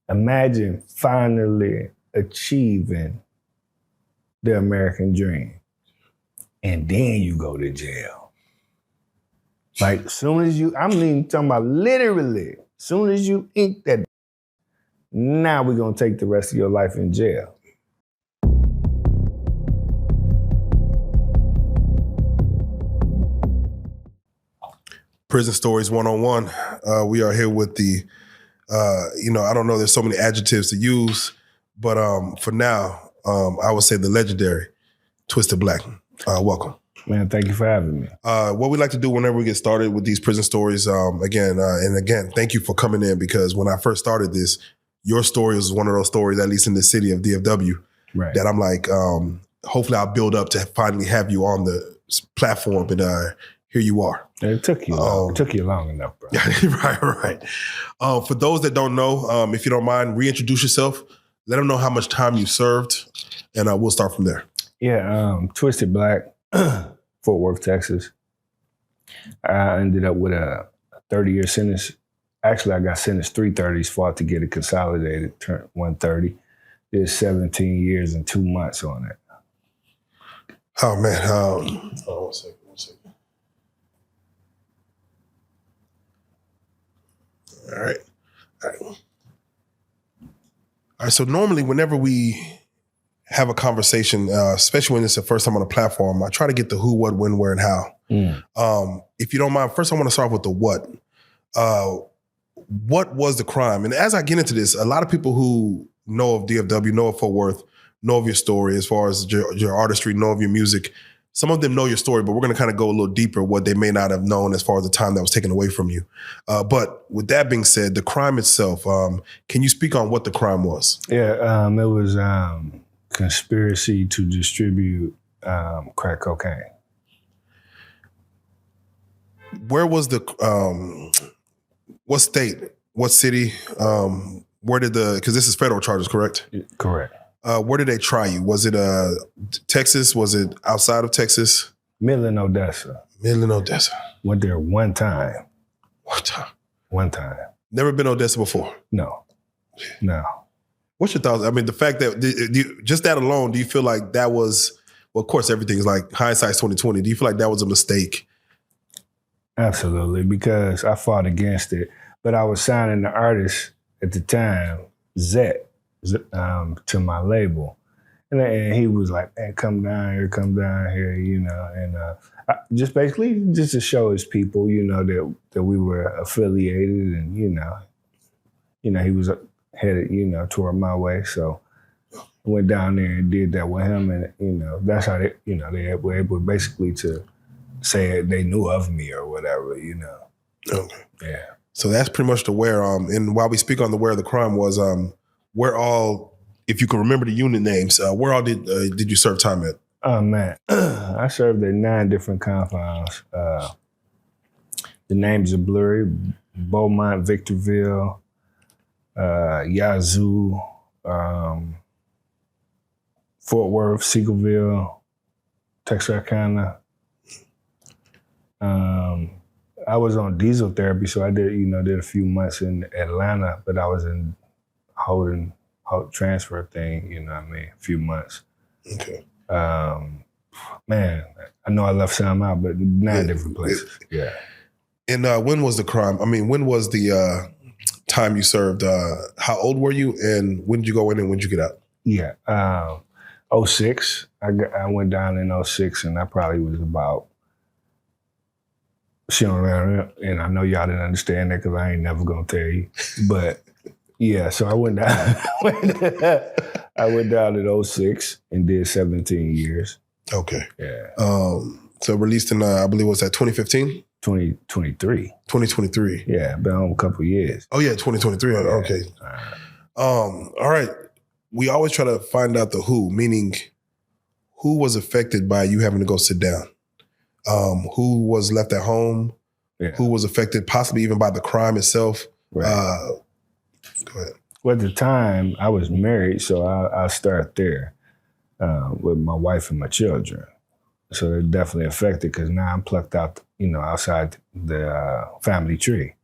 Imagine finally achieving the American dream. And then you go to jail. Like, soon as you, I'm even talking about literally, soon as you ink that, now we're gonna take the rest of your life in jail. Prison Stories 101. We are here with the, I don't know, there's so many adjectives to use, but for now, I would say the legendary Twisted Black. Welcome. Man, thank you for having me. What we like to do whenever we get started with these prison stories, again, thank you for coming in, because when I first started this, your story was one of those stories, at least in the city of DFW, Right. that I'm like, hopefully I'll build up to finally have you on the platform, and here you are. It took you long. It took you long enough, bro. Right. For those that don't know, if you don't mind, reintroduce yourself. Let them know how much time you served, and we'll start from there. Yeah, Twisted Black, Fort Worth, Texas. I ended up with a 30-year sentence. Actually, I got sentenced 3 30s, fought to get it consolidated, turned 130. Did 17 years and 2 months on it. Oh, man. One second. All right. So normally whenever we have a conversation, especially when it's the first time on a platform, I try to get the who, what, when, where, and how. If you don't mind, first I want to start with the what. What was the crime? And as I get into this, a lot of people who know of DFW, know of Fort Worth, know of your story as far as your artistry, know of your music. Some of them know your story, but we're going to kind of go a little deeper what they may not have known as far as the time that was taken away from you. But with that being said, the crime itself, can you speak on what the crime was? Yeah, it was conspiracy to distribute crack cocaine. Where was the, what state, what city, where did because this is federal charges, correct? Correct. Where did they try you? Was it Texas? Was it outside of Texas? Midland, Odessa. Midland, Odessa. Went there one time. One time. Never been Odessa before? No. What's your thoughts? I mean, the fact that, just that alone, do you feel like that was, well, of course, everything is like hindsight's 2020. Do you feel like that was a mistake? Absolutely, because I fought against it. But I was signing the artist at the time, Zet, to my label. And he was like, man, come down here, and just basically just to show his people, that we were affiliated, and, he was headed, toward my way. So I went down there and did that with him, and, that's how they were able basically to say they knew of me or whatever, Okay. Yeah. So that's pretty much the where. And while we speak on the where the crime was, where all, if you can remember the unit names, where all did you serve time at? Oh, man. I served at 9 different compounds. The names are blurry. Beaumont, Victorville, Yazoo, Fort Worth, Seagoville, Texarkana. I was on diesel therapy, so I did a few months in Atlanta, but I was in holding transfer thing, a few months. Okay. Man, I know I left some out, but 9 different places. Yeah. And when was the crime? I mean, when was the time you served? How old were you, and when did you go in and when did you get out? Yeah, 06. I went down in 06, and I probably was about, and I know y'all didn't understand that because I ain't never gonna tell you. But yeah, so I went down. I went down in 06 and did 17 years. Okay. Yeah. So released in I believe was that 2015? 2023. 2023. Yeah, been on a couple of years. Oh yeah, 2023. Yeah. Okay. All right. We always try to find out the who, meaning who was affected by you having to go sit down. Who was left at home, who was affected possibly even by the crime itself. Right. Go ahead. Well, at the time, I was married, so I'll start there with my wife and my children. So it definitely affected because now I'm plucked out, outside the family tree.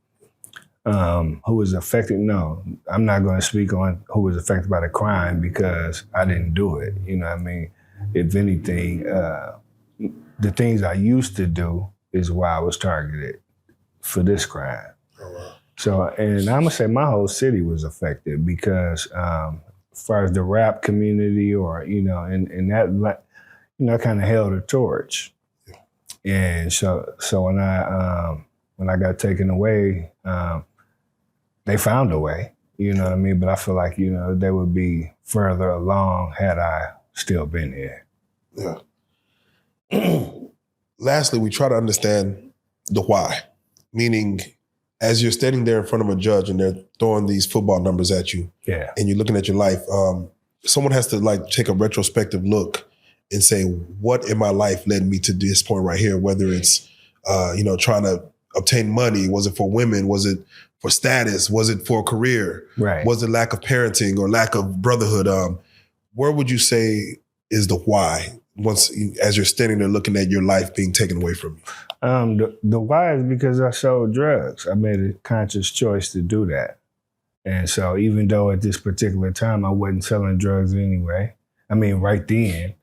Who was affected? No, I'm not going to speak on who was affected by the crime because I didn't do it. You know what I mean? If anything, the things I used to do is why I was targeted for this crime. Oh, wow. So, and I'm gonna say my whole city was affected because, as far as the rap community, or and that, like, I kind of held a torch. And so when I got taken away, they found a way. You know what I mean? But I feel like they would be further along had I still been here. Yeah. Lastly, we try to understand the why, meaning as you're standing there in front of a judge and they're throwing these football numbers at you, Yeah. and you're looking at your life, someone has to like take a retrospective look and say, what in my life led me to this point right here? Whether it's, trying to obtain money, was it for women? Was it for status? Was it for a career? Right. Was it lack of parenting or lack of brotherhood? Where would you say is the why as you're standing there looking at your life being taken away from you? The why is because I sold drugs. I made a conscious choice to do that. And so even though at this particular time I wasn't selling drugs anyway, I mean, right then,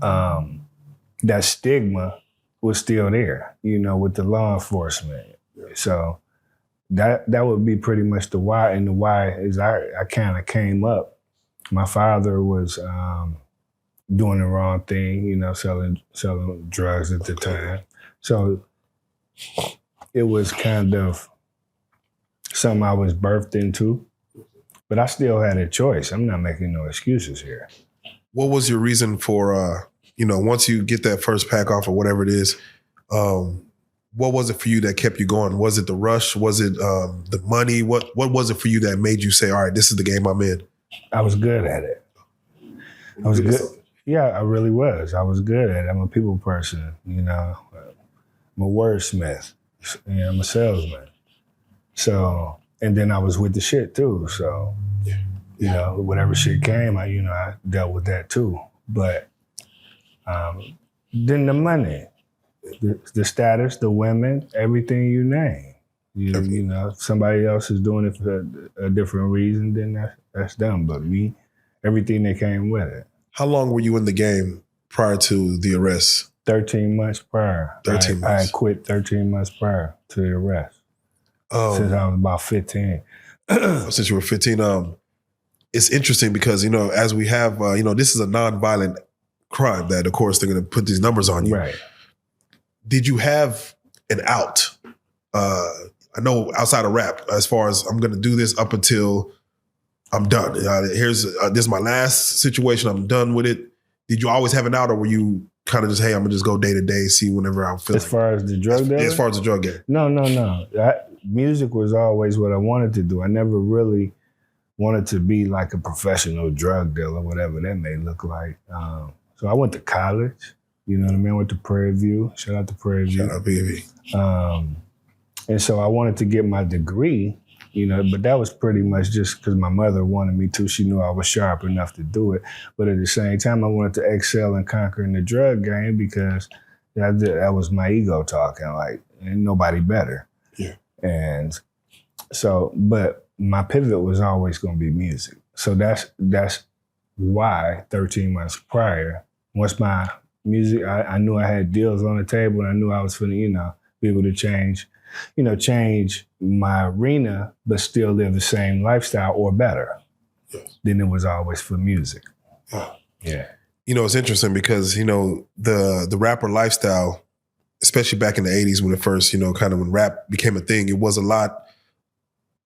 that stigma was still there, with the law enforcement. So that would be pretty much the why. And the why is I kind of came up. My father was doing the wrong thing, selling drugs at the time. So it was kind of something I was birthed into, but I still had a choice. I'm not making no excuses here. What was your reason for, once you get that first pack off or whatever it is, what was it for you that kept you going? Was it the rush? Was it the money? What was it for you that made you say, all right, this is the game I'm in? I was good at it. I was good. Yeah, I really was. I was good at it. I'm a people person, I'm a wordsmith. I'm a salesman. So, and then I was with the shit too. So, whatever shit came, I dealt with that too. But then the money, the status, the women, everything you name. If somebody else is doing it for a different reason, then that's them. But me, everything that came with it. How long were you in the game prior to the arrest? 13 months prior. 13 months. I had quit 13 months prior to the arrest. Since I was about 15. Since you were 15. It's interesting because, as we have, this is a nonviolent crime that, of course, they're going to put these numbers on you. Right. Did you have an out? I know outside of rap, as far as I'm going to do this up until I'm done. This is my last situation. I'm done with it. Did you always have an out, or were you kind of just, hey, I'm gonna just go day to day, see whenever I'm feeling? As far as the drug dealer? As far as the drug game. No. Music was always what I wanted to do. I never really wanted to be like a professional drug dealer, whatever that may look like. So I went to college. You know what I mean? I went to Prairie View. Shout out to Prairie View. Shout out baby. And so I wanted to get my degree, but that was pretty much just because my mother wanted me to. She knew I was sharp enough to do it. But at the same time, I wanted to excel and conquer in the drug game because that was my ego talking, like, ain't nobody better. Yeah. And so, but my pivot was always going to be music. So that's why 13 months prior, once my music, I knew I had deals on the table and I knew I was going to, be able to change my arena, but still live the same lifestyle or better. Yes. Then it was always for music. Yeah. It's interesting because, the rapper lifestyle, especially back in the 80s when it first, kind of when rap became a thing, it was a lot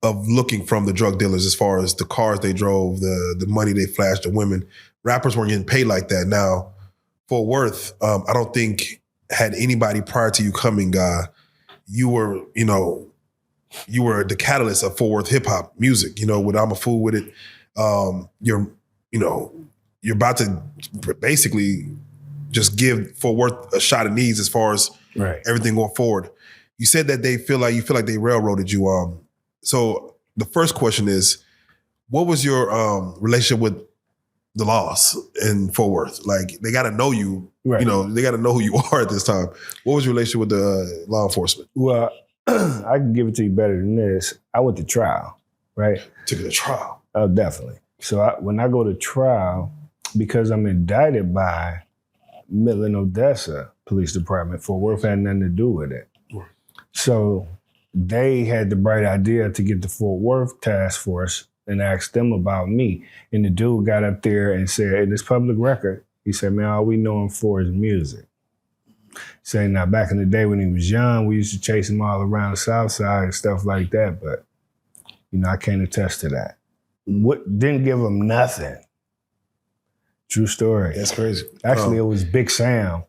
of looking from the drug dealers as far as the cars they drove, the money they flashed, the women. Rappers weren't getting paid like that. Now, Fort Worth, I don't think had anybody prior to you coming, you were the catalyst of Fort Worth hip hop music, with I'm a Fool with It. You're about to basically just give Fort Worth a shot of needs as far as everything going forward. You said that you feel like they railroaded you. So the first question is, what was your relationship with the laws in Fort Worth? Like, they got to know you, right. They got to know who you are at this time. What was your relationship with the law enforcement? Well, I can give it to you better than this. I went to trial, right? Took it to trial. Oh, definitely. So when I go to trial, because I'm indicted by Midland, Odessa Police Department, Fort Worth had nothing to do with it. Right. So they had the bright idea to get the Fort Worth task force and ask them about me. And the dude got up there and said, in this public record, he said, man, all we know him for is music. Saying now back in the day when he was young, we used to chase him all around the South Side and stuff like that. But, I can't attest to that. Didn't give him nothing. True story. That's crazy. Actually, it was Big Sam.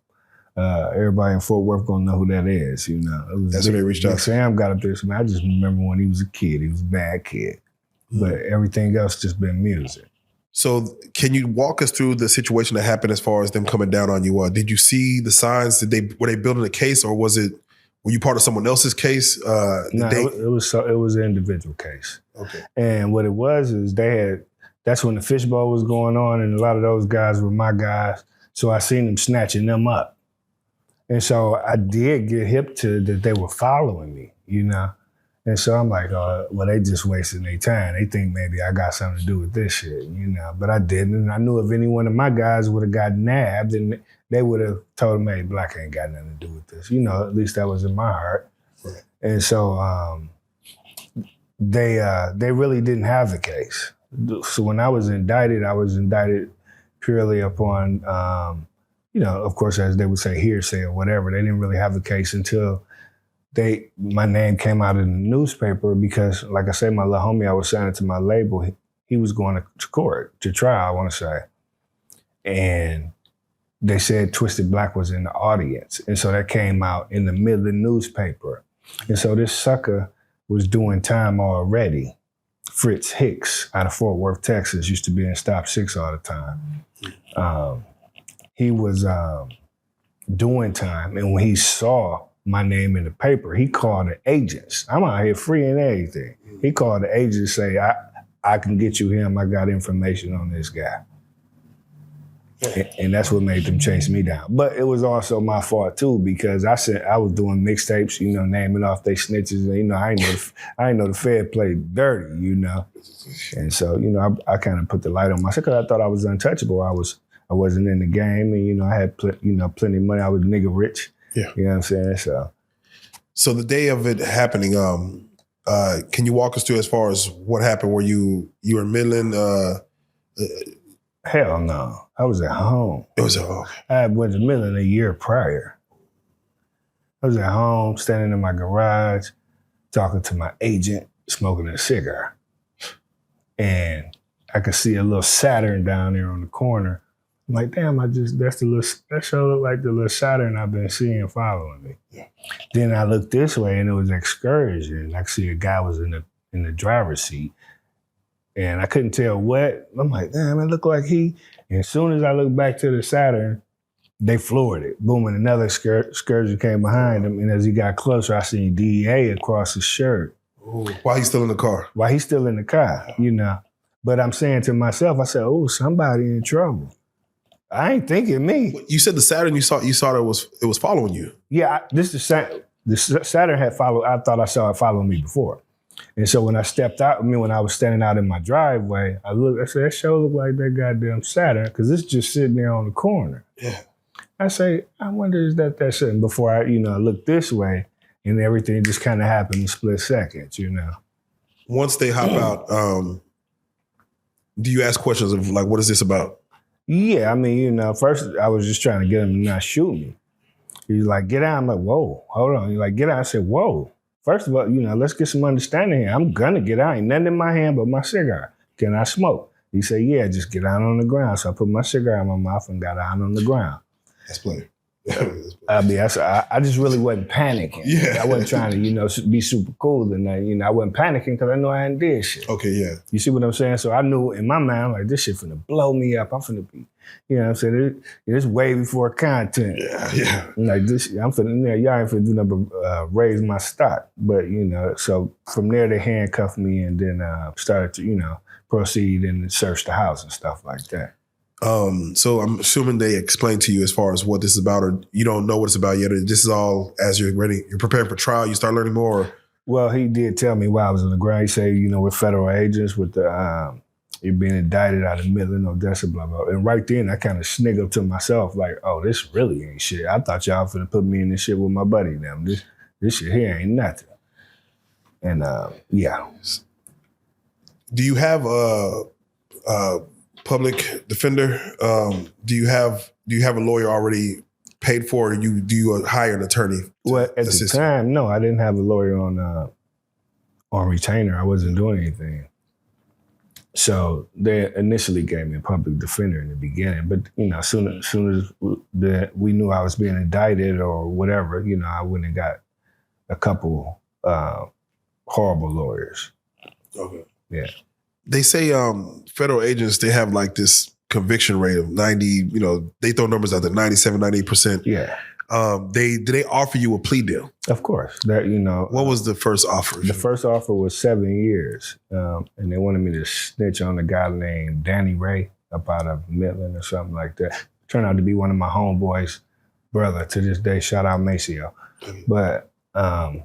Everybody in Fort Worth gonna know who that is. It was That's who they reached out Big to. Sam got up there. So I just remember when he was a kid. He was a bad kid. But everything else just been music. So can you walk us through the situation that happened as far as them coming down on you? Did you see the signs? Were they building a case, or were you part of someone else's case? No, it was an individual case. Okay. And what it was is that's when the fishbowl was going on, and a lot of those guys were my guys. So I seen them snatching them up. And so I did get hip to that they were following me, And so I'm like, well, they just wasting their time. They think maybe I got something to do with this shit, But I didn't. And I knew if any one of my guys would have got nabbed, then they would have told them, hey, Black ain't got nothing to do with this. At least that was in my heart. Right. And so they really didn't have the case. So when I was indicted purely upon, of course, as they would say, hearsay or whatever. They didn't really have the case until my name came out in the newspaper because, like I said, my little homie I was signing to my label, he was going to court, to trial, I want to say. And they said Twisted Black was in the audience. And so that came out in the Midland newspaper. And so this sucker was doing time already. Fritz Hicks out of Fort Worth, Texas, used to be in Stop 6 all the time. He was doing time. And when he saw my name in the paper, he called the agents. I'm out here free and everything. He called the agents and say, I can get you him. I got information on this guy. And that's what made them chase me down. But it was also my fault too, because I was doing mixtapes, naming off they snitches. And, I ain't know the Fed played dirty, And so, I kind of put the light on myself because I thought I was untouchable. I wasn't in the game, and I had plenty of money. I was nigga rich. Yeah. You know what I'm saying? So the day of it happening, can you walk us through as far as what happened? Were you were in Midland? Hell no. I was at home. It was I went to Midland a year prior. I was at home, standing in my garage, talking to my agent, smoking a cigar. And I could see a little Saturn down there on the corner. I'm like, damn, that show looked like the little Saturn I've been seeing following me. Yeah. Then I looked this way and it was Excursion. I could see a guy was in the driver's seat. And I couldn't tell what. I'm like, damn, it looked like he. And as soon as I looked back to the Saturn, they floored it. Boom, and another Excursion came behind him. And as he got closer, I seen DEA across his shirt. Ooh, while he's still in the car. While he's still in the car, But I'm saying to myself, I said, oh, somebody in trouble. I ain't thinking me. You said the Saturn you saw it was following you. Yeah, the Saturn had followed. I thought I saw it following me before, and so when I stepped out, when I was standing out in my driveway, I said, that sure looked like that goddamn Saturn because it's just sitting there on the corner. Yeah. I say, I wonder is that Saturn? Before I look this way, and everything just kind of happened in split seconds. Once they hop out, do you ask questions of like, what is this about? Yeah, first I was just trying to get him to not shoot me. He's like, get out. I'm like, whoa, hold on. He's like, get out. I said, whoa. First of all, let's get some understanding here. I'm gonna get out. Ain't nothing in my hand but my cigar. Can I smoke? He said, yeah, just get out on the ground. So I put my cigar in my mouth and got out on the ground. That's plain. I just really wasn't panicking. Yeah. I wasn't trying to, be super cool. And I wasn't panicking because I knew I hadn't did shit. Okay, yeah. You see what I'm saying? So I knew in my mind, like, this shit finna blow me up. I'm finna be, you know what I'm saying? It's way before content. Yeah. Like this, I'm finna, y'all ain't finna do nothing but raise my stock. But, so from there they handcuffed me and then started to, proceed and search the house and stuff like that. So I'm assuming they explained to you as far as what this is about, or you don't know what it's about yet. Or this is all as you're preparing for trial. You start learning more. Or? Well, he did tell me while I was on the ground. He said, we're federal agents with the you're being indicted out of Midland, Odessa, blah blah. And right then, I kind of sniggled to myself like, "Oh, this really ain't shit. I thought y'all finna put me in this shit with my buddy. Them this shit here ain't nothing." And yeah. Do you have a public defender? Do you have a lawyer already paid for? Or do you hire an attorney? Well, at the time, no, I didn't have a lawyer on retainer. I wasn't doing anything. So they initially gave me a public defender in the beginning, but as soon as we knew I was being indicted or whatever, I went and got a couple horrible lawyers. Okay. Yeah. They say federal agents, they have like this conviction rate of 90, they throw numbers out there, 97, 98%. Yeah. Did they offer you a plea deal? Of course. That What was the first offer? The first offer was 7 years. And they wanted me to snitch on a guy named Danny Ray up out of Midland or something like that. Turned out to be one of my homeboys' brother to this day. Shout out Maceo. But so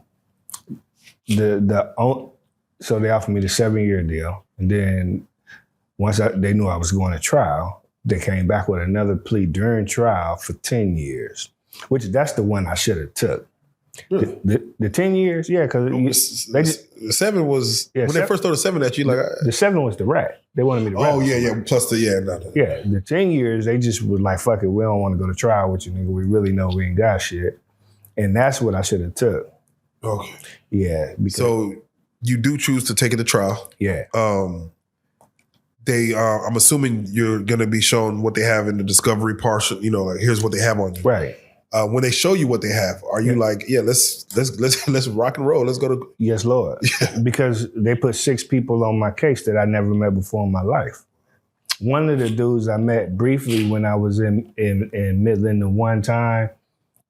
they offered me the 7-year deal. And then once they knew I was going to trial, they came back with another plea during trial for 10 years, which that's the one I should have took. Really? The 10 years, yeah, because the 7 was, when they first threw the 7 at you, like... The 7 was the rat. They wanted me to rat. Oh, yeah. Plus the, Yeah, the 10 years, they just was like, fuck it, we don't want to go to trial with you, nigga. We really know we ain't got shit. And that's what I should have took. Okay. Yeah. So you do choose to take it to trial. Yeah. I'm assuming you're going to be shown what they have in the discovery portion. Like here's what they have on you. Right. When they show you what they have, are you like, yeah, let's rock and roll. Let's go to. Yes, Lord. Yeah. Because they put 6 people on my case that I never met before in my life. One of the dudes I met briefly when I was in Midland the one time,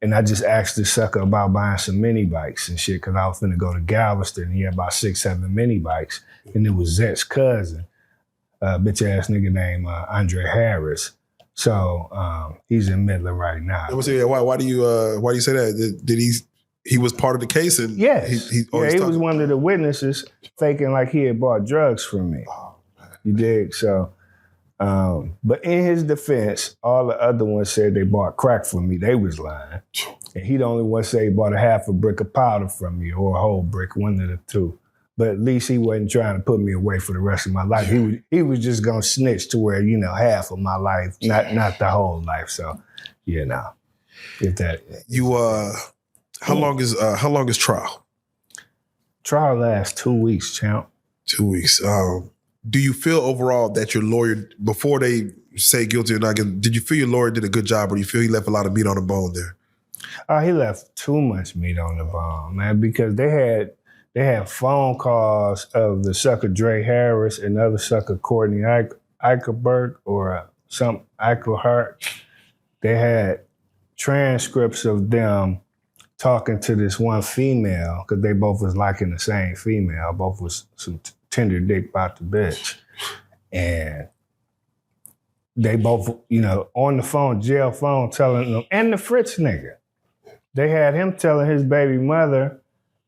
and I just asked the sucker about buying some mini bikes and shit because I was finna go to Galveston. And he had about 6, 7 mini bikes, and it was Zet's cousin. Bitch ass nigga named Andre Harris. So he's in Midland right now. Why do you say that? Did he was part of the case? And yes. He was one of the witnesses faking like he had bought drugs from me. Oh, you dig? So, but in his defense, all the other ones said they bought crack from me. They was lying. And he the only one said he bought a half a brick of powder from me or a whole brick, one of the two. But at least he wasn't trying to put me away for the rest of my life. He was just gonna snitch to where, half of my life, not the whole life. So, if that how long is trial? Trial lasts 2 weeks, champ. 2 weeks. Do you feel overall that your lawyer, before they say guilty or not guilty, did you feel your lawyer did a good job, or do you feel he left a lot of meat on the bone there? He left too much meat on the bone, man, because they had phone calls of the sucker Dre Harris and the other sucker Courtney Eichelberg or some Eichelhart. They had transcripts of them talking to this one female because they both was liking the same female. Both was some tender dick about the bitch. And they both, on the phone, jail phone, telling them, and the Fritz nigga, they had him telling his baby mother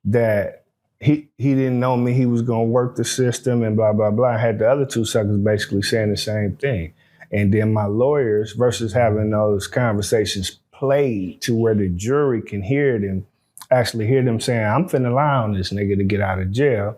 that he didn't know me, he was gonna work the system and blah, blah, blah. I had the other 2 suckers basically saying the same thing. And then my lawyers, versus having those conversations played to where the jury can hear them, actually hear them saying, I'm finna lie on this nigga to get out of jail.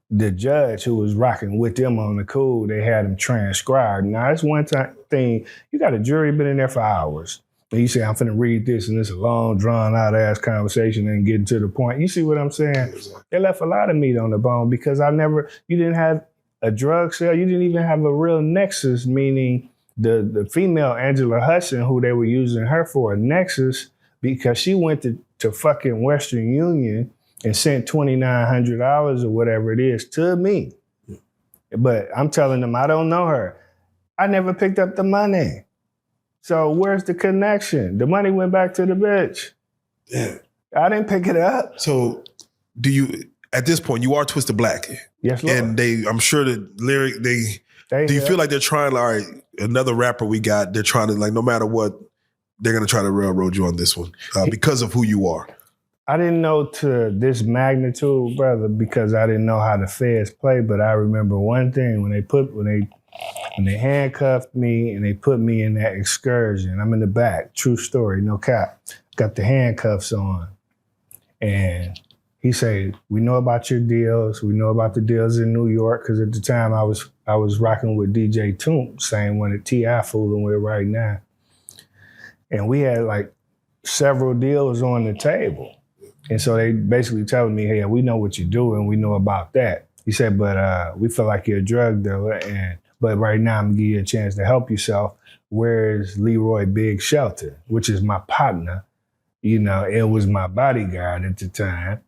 The judge who was rocking with them on the cool, they had him transcribed. Now, that's one thing, you got a jury been in there for hours. And you say, I'm finna read this, and it's a long, drawn-out ass conversation and getting to the point. You see what I'm saying? They left a lot of meat on the bone because you didn't have a drug sale. You didn't even have a real nexus, meaning the female Angela Hudson, who they were using her for a nexus, because she went to fucking Western Union and sent $2,900 or whatever it is to me. But I'm telling them, I don't know her. I never picked up the money. So where's the connection? The money went back to the bitch. Yeah. I didn't pick it up. So at this point, you are Twisted Black. Yes, Lord. And I'm sure the lyric, Do you feel like they're trying, all right, another rapper we got, they're trying to, like, no matter what, they're going to try to railroad you on this one because of who you are? I didn't know to this magnitude, brother, because I didn't know how the feds play. But I remember one thing when they handcuffed me and they put me in that excursion. I'm in the back, true story, no cap. Got the handcuffs on, and he said, "We know about your deals. We know about the deals in New York, because at the time I was rocking with DJ Toomp, same one that T.I. fooling with right now, and we had like several deals on the table." And so they basically telling me, "Hey, we know what you do and we know about that." He said, "But we feel like you're a drug dealer, but right now I'm gonna give you a chance to help yourself. Where's Leroy Big Shelton?" Which is my partner. It was my bodyguard at the time.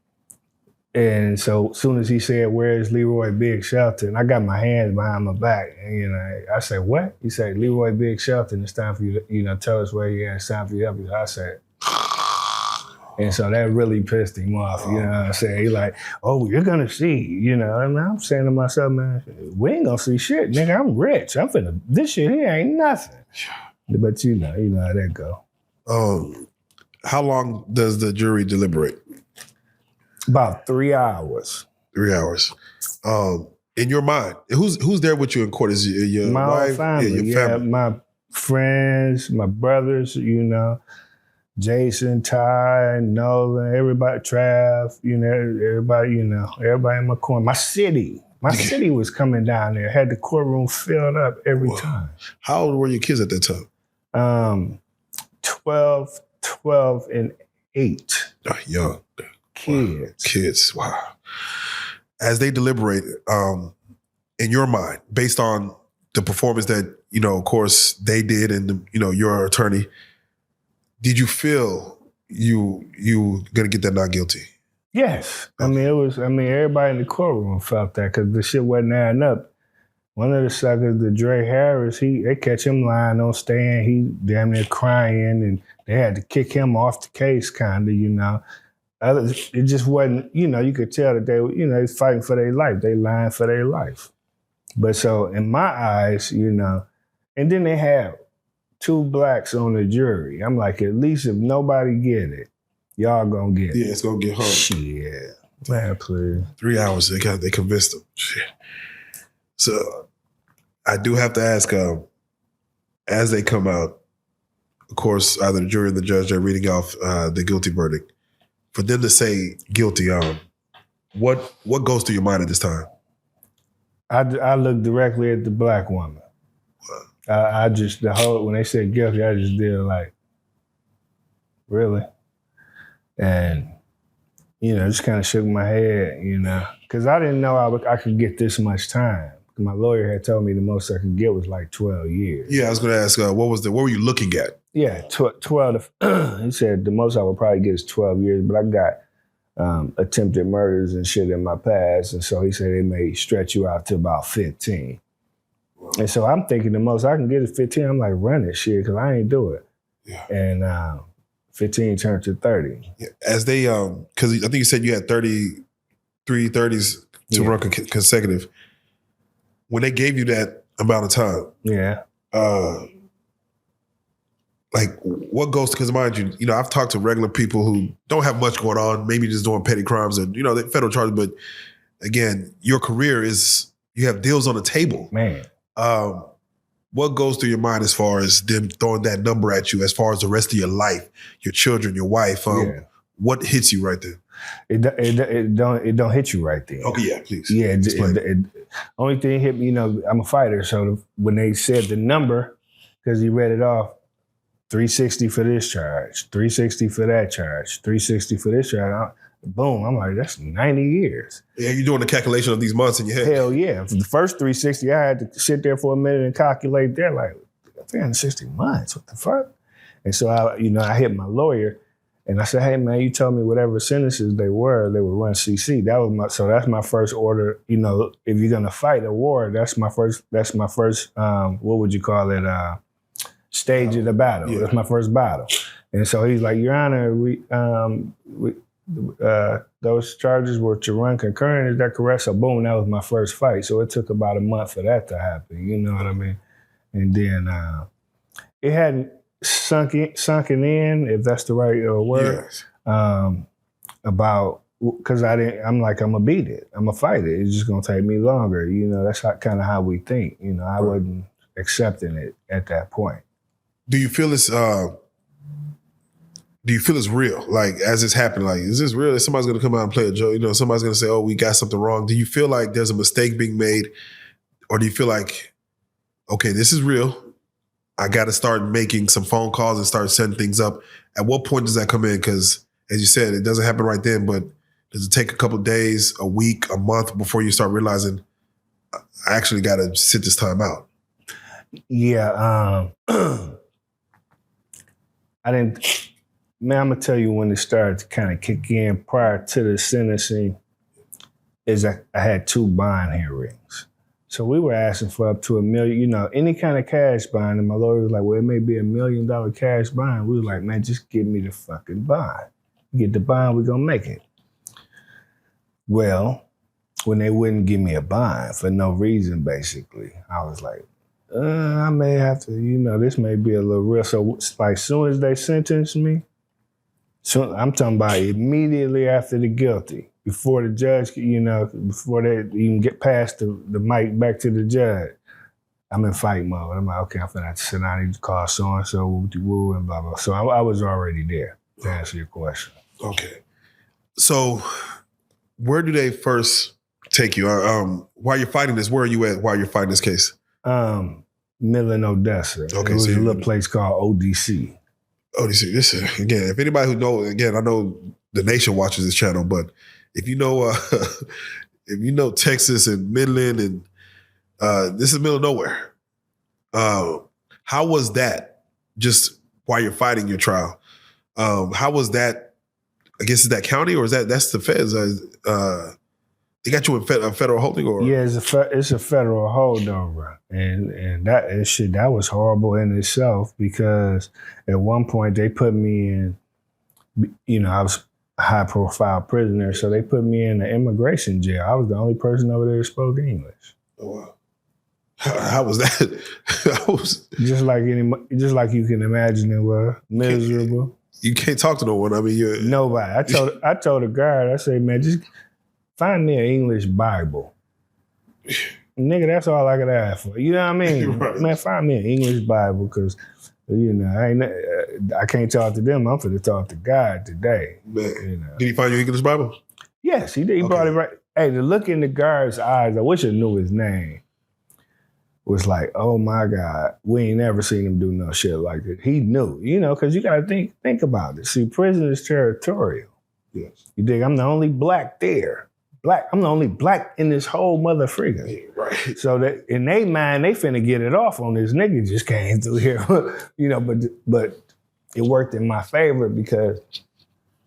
And so as soon as he said, "Where's Leroy Big Shelton?" I got my hands behind my back. And, I said, "What?" He said, "Leroy Big Shelton, it's time for you to, tell us where you at. It's time for you to help you." I said, and so that really pissed him off, you know what I'm saying? He like, "Oh, you're gonna see," and I'm saying to myself, "Man, we ain't gonna see shit, nigga. I'm rich. This shit here ain't nothing." But you know how that go. How long does the jury deliberate? About 3 hours. 3 hours. In your mind, who's there with you in court? Is your my wife? Whole family. Your family. My friends, my brothers, Jason, Ty, Nolan, everybody, Trav, everybody in my corner. My city was coming down there. Had the courtroom filled up every time. How old were your kids at that time? 12 and 8. Young kids. Wow. Kids, wow. As they deliberate, in your mind, based on the performance that, of course, they did and, your attorney, did you feel you gonna get that not guilty? Yes. Okay. Everybody in the courtroom felt that because the shit wasn't adding up. One of the suckers, the Dre Harris, they catch him lying on stand. He damn near crying, and they had to kick him off the case, kind of, It just wasn't, you could tell that they were fighting for their life. They lying for their life. But so in my eyes, and then they have 2 blacks on the jury. I'm like, at least if nobody get it, y'all gonna get it. Yeah, it's gonna get home. Shit. Man, please. 3 hours, they convinced them. Shit. So I do have to ask, as they come out, of course, either the jury or the judge are reading off the guilty verdict. For them to say guilty, what goes through your mind at this time? I look directly at the black woman. When they said guilty, I just did like, really? And, just kind of shook my head, because I didn't know I could get this much time. My lawyer had told me the most I could get was like 12 years. Yeah, I was going to ask, what were you looking at? Yeah, 12. He said the most I would probably get is 12 years, but I got attempted murders and shit in my past. And so he said they may stretch you out to about 15. And so I'm thinking the most I can get is 15. I'm like, run this shit, because I ain't do it. Yeah. And 15 turned to 30. Yeah. As they, because I think you said you had 33 30s to run consecutive. When they gave you that amount of time, yeah, like what goes, because mind you, I've talked to regular people who don't have much going on, maybe just doing petty crimes and, the federal charges, but again, your career is, you have deals on the table. Man. What goes through your mind as far as them throwing that number at you, as far as the rest of your life, your children, your wife? What hits you right there? It don't hit you right there. Okay, yeah, please. Yeah, only thing hit me, I'm a fighter, so when they said the number, because he read it off, 360 for this charge, 360 for that charge, 360 for this charge. Boom, I'm like, that's 90 years. Yeah, you're doing the calculation of these months in your head. Hell yeah. For the first 360, I had to sit there for a minute and calculate that, like, 360 months, what the fuck? And so I hit my lawyer and I said, "Hey man, you told me whatever sentences they would run CC." That's my first order. If you're gonna fight a war, that's my first. What would you call it? Stage of the battle. Yeah. That's my first battle. And so he's like, "Your Honor, Those charges were to run concurrent. Is that correct? So boom, that was my first fight. So it took about a month for that to happen. You know what I mean? And then it hadn't sunken in, if that's the right word. Yes. About because I'm gonna beat it. I'm gonna fight it. It's just gonna take me longer. You know, that's kind of how we think. You know, I wasn't accepting it at that point. Do you feel it's real? Like as it's happening, like is this real? Is somebody's gonna come out and play a joke? You know, somebody's gonna say, "Oh, we got something wrong." Do you feel like there's a mistake being made, or do you feel like, okay, this is real? I got to start making some phone calls and start setting things up. At what point does that come in? Because as you said, it doesn't happen right then, but does it take a couple of days, a week, a month before you start realizing I actually got to sit this time out? Yeah, I didn't. Man, I'm gonna tell you when it started to kind of kick in. Prior to the sentencing, is I had 2 bond hearings. So we were asking for up to $1 million, you know, any kind of cash bond. And my lawyer was like, well, it may be $1 million cash bond. We were like, man, just give me the fucking bond. Get the bond, we're gonna make it. Well, when they wouldn't give me a bond for no reason, basically, I was like, I may have to, you know, this may be a little real. So like soon as they sentenced me, so I'm talking about immediately after the guilty, before the judge, you know, before they even get past the mic back to the judge, I'm in fight mode. I'm like, okay, I'm finna have to sit down, I need to call so-and-so, woo-de-woo, and blah, blah. So I was already there, to answer your question. Okay. So where do they first take you? While you're fighting this, where are you at while you're fighting this case? Midland, Odessa. Okay, it was so a little place called ODC. ODC. This is, again, if anybody who knows, again, I know the nation watches this channel, but if you know, if you know Texas and Midland, and this is middle of nowhere. How was that? Just while you're fighting your trial, how was that? I guess is that county or is that's the feds? They got you in a federal holding, or yeah, it's a federal holdover, and that was horrible in itself because at one point they put me in, you know, I was a high profile prisoner, so they put me in an immigration jail. I was the only person over there who spoke English. Oh, wow. How was that? Just like you can imagine, it was miserable. You can't talk to no one. I mean, you're nobody. I told the guard, I said, man, just find me an English Bible. Nigga, that's all I could ask for. You know what I mean? Right. Man, find me an English Bible because, you know, I can't talk to them. I'm finna talk to God today. Man. You know? Did he find you an English Bible? Yes, he did. He brought it right. Hey, the look in the guard's eyes, I wish I knew his name, was like, oh my God, we ain't never seen him do no shit like this. He knew, you know, because you got to think about it. See, prison is territorial. Yes. You dig? I'm the only black there. I'm the only black in this whole mother freaking. Yeah, right. So that in their mind, they finna get it off on this nigga just came through here. You know, but it worked in my favor because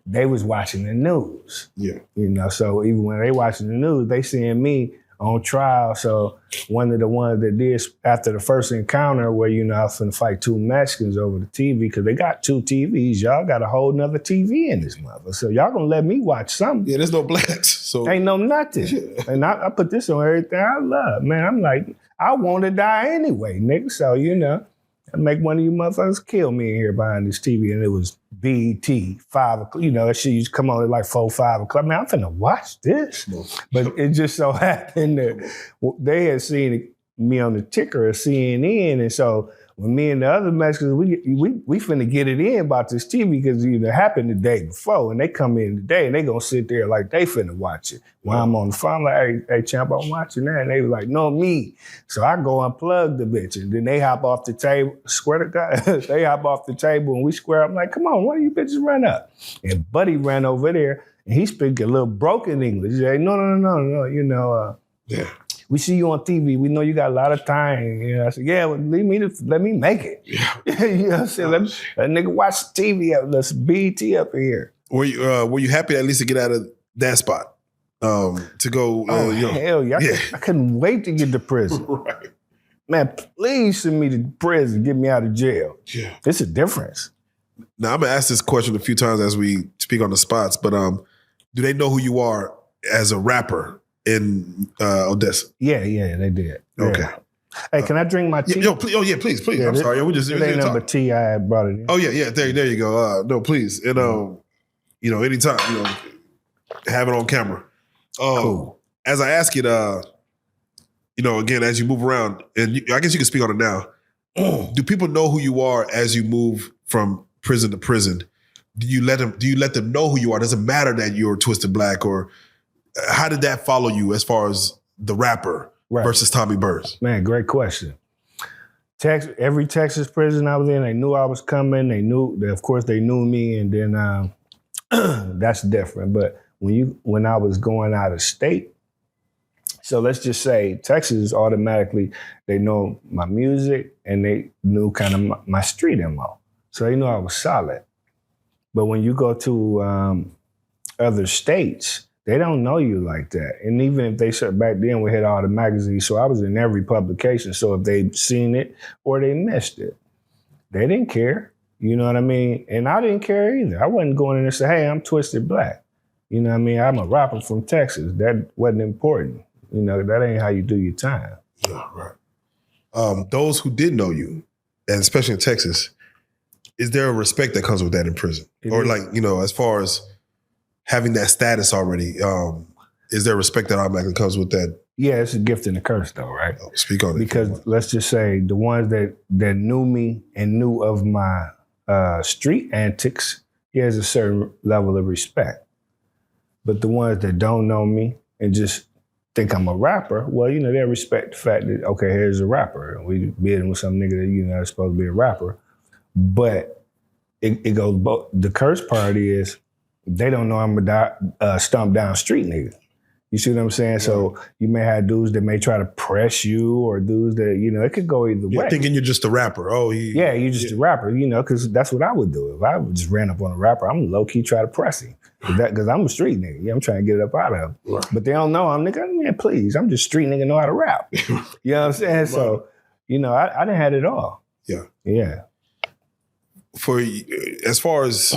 they was watching the news. Yeah. You know, so even when they watching the news, they seeing me on trial. So one of the ones that did after the first encounter where, you know, I was finna fight 2 Mexicans over the TV because they got 2 TVs. Y'all got a whole nother TV in this mother. So y'all gonna let me watch something. Yeah, there's no blacks. So ain't no nothing. Yeah. And I put this on everything I love. Man, I'm like, I want to die anyway, nigga. So, you know, I make one of you motherfuckers kill me in here behind this TV. And it was BET, 5 o'clock. You know, that shit used to come on at like 4, 5 o'clock. Man, I'm finna watch this. But it just so happened that they had seen me on the ticker of CNN. And so when me and the other Mexicans, we finna get it in about this TV because it happened the day before. And they come in today and they gonna sit there like they finna watch it. While I'm on the phone, I'm like, hey, champ, I'm watching that. And they was like, no, me. So I go unplug the bitch. And then they hop off the table, swear to God, they hop off the table and we square up. I'm like, come on, why you bitches run up? And Buddy ran over there and he speak a little broken English. He's like, no, you know, yeah. We see you on TV. We know you got a lot of time. You know, I said, yeah, well, let me make it. Yeah. You know what I'm saying? Let nigga watch TV up. Let's BET up here. Were you happy at least to get out of that spot? To go, you know, hell yeah. I couldn't wait to get to prison. Right. Man, please send me to prison, get me out of jail. Yeah. It's a difference. Now, I'm going to ask this question a few times as we speak on the spots, but do they know who you are as a rapper in Odessa? Yeah, they did. Yeah. Okay. Hey, can I drink my tea? Please. Yeah, I'm sorry. We it ain't nothing but tea. I had brought it in. Oh yeah. There you go. No, please. And anytime, have it on camera. Cool. As I ask it, again, as you move around, and I guess you can speak on it now. Do people know who you are as you move from prison to prison? Do you let them know who you are? Does it matter that you're Twisted Black, or how did that follow you as far as the rapper versus Tommy Burrs? Man, great question. Every Texas prison I was in, they knew I was coming. Of course, they knew me, and then that's different. But when I was going out of state, so let's just say Texas automatically, they know my music and they knew kind of my street MO. So they knew I was solid. But when you go to other states, they don't know you like that. And even if they said back then, we had all the magazines, so I was in every publication. So if they'd seen it or they missed it, they didn't care. You know what I mean? And I didn't care either. I wasn't going in and say, hey, I'm Twisted Black. You know what I mean? I'm a rapper from Texas. That wasn't important. That ain't how you do your time. Yeah, right. Those who did know you, and especially in Texas, is there a respect that comes with that in prison? As far as having that status already, is there respect that automatically comes with that? Yeah, it's a gift and a curse though, right? Speak on it. Because let's just say the ones that knew me and knew of my street antics, there's a certain level of respect. But the ones that don't know me and just think I'm a rapper, well, they respect the fact that, okay, here's a rapper. We bidding with some nigga that, is supposed to be a rapper. But it goes both. The curse part is they don't know I'm a stomp down street nigga. You see what I'm saying? Yeah. So you may have dudes that may try to press you, or dudes that, it could go either way. Thinking you're just a rapper. Oh, you're just a rapper, because that's what I would do. If I just ran up on a rapper, I'm low-key try to press him. Because I'm a street nigga. Yeah, I'm trying to get it up out of him. Right. But they don't know I'm nigga, man, please. I'm just street nigga know how to rap. You know what I'm saying? Right. So, I done had it all. Yeah. Yeah. For as far as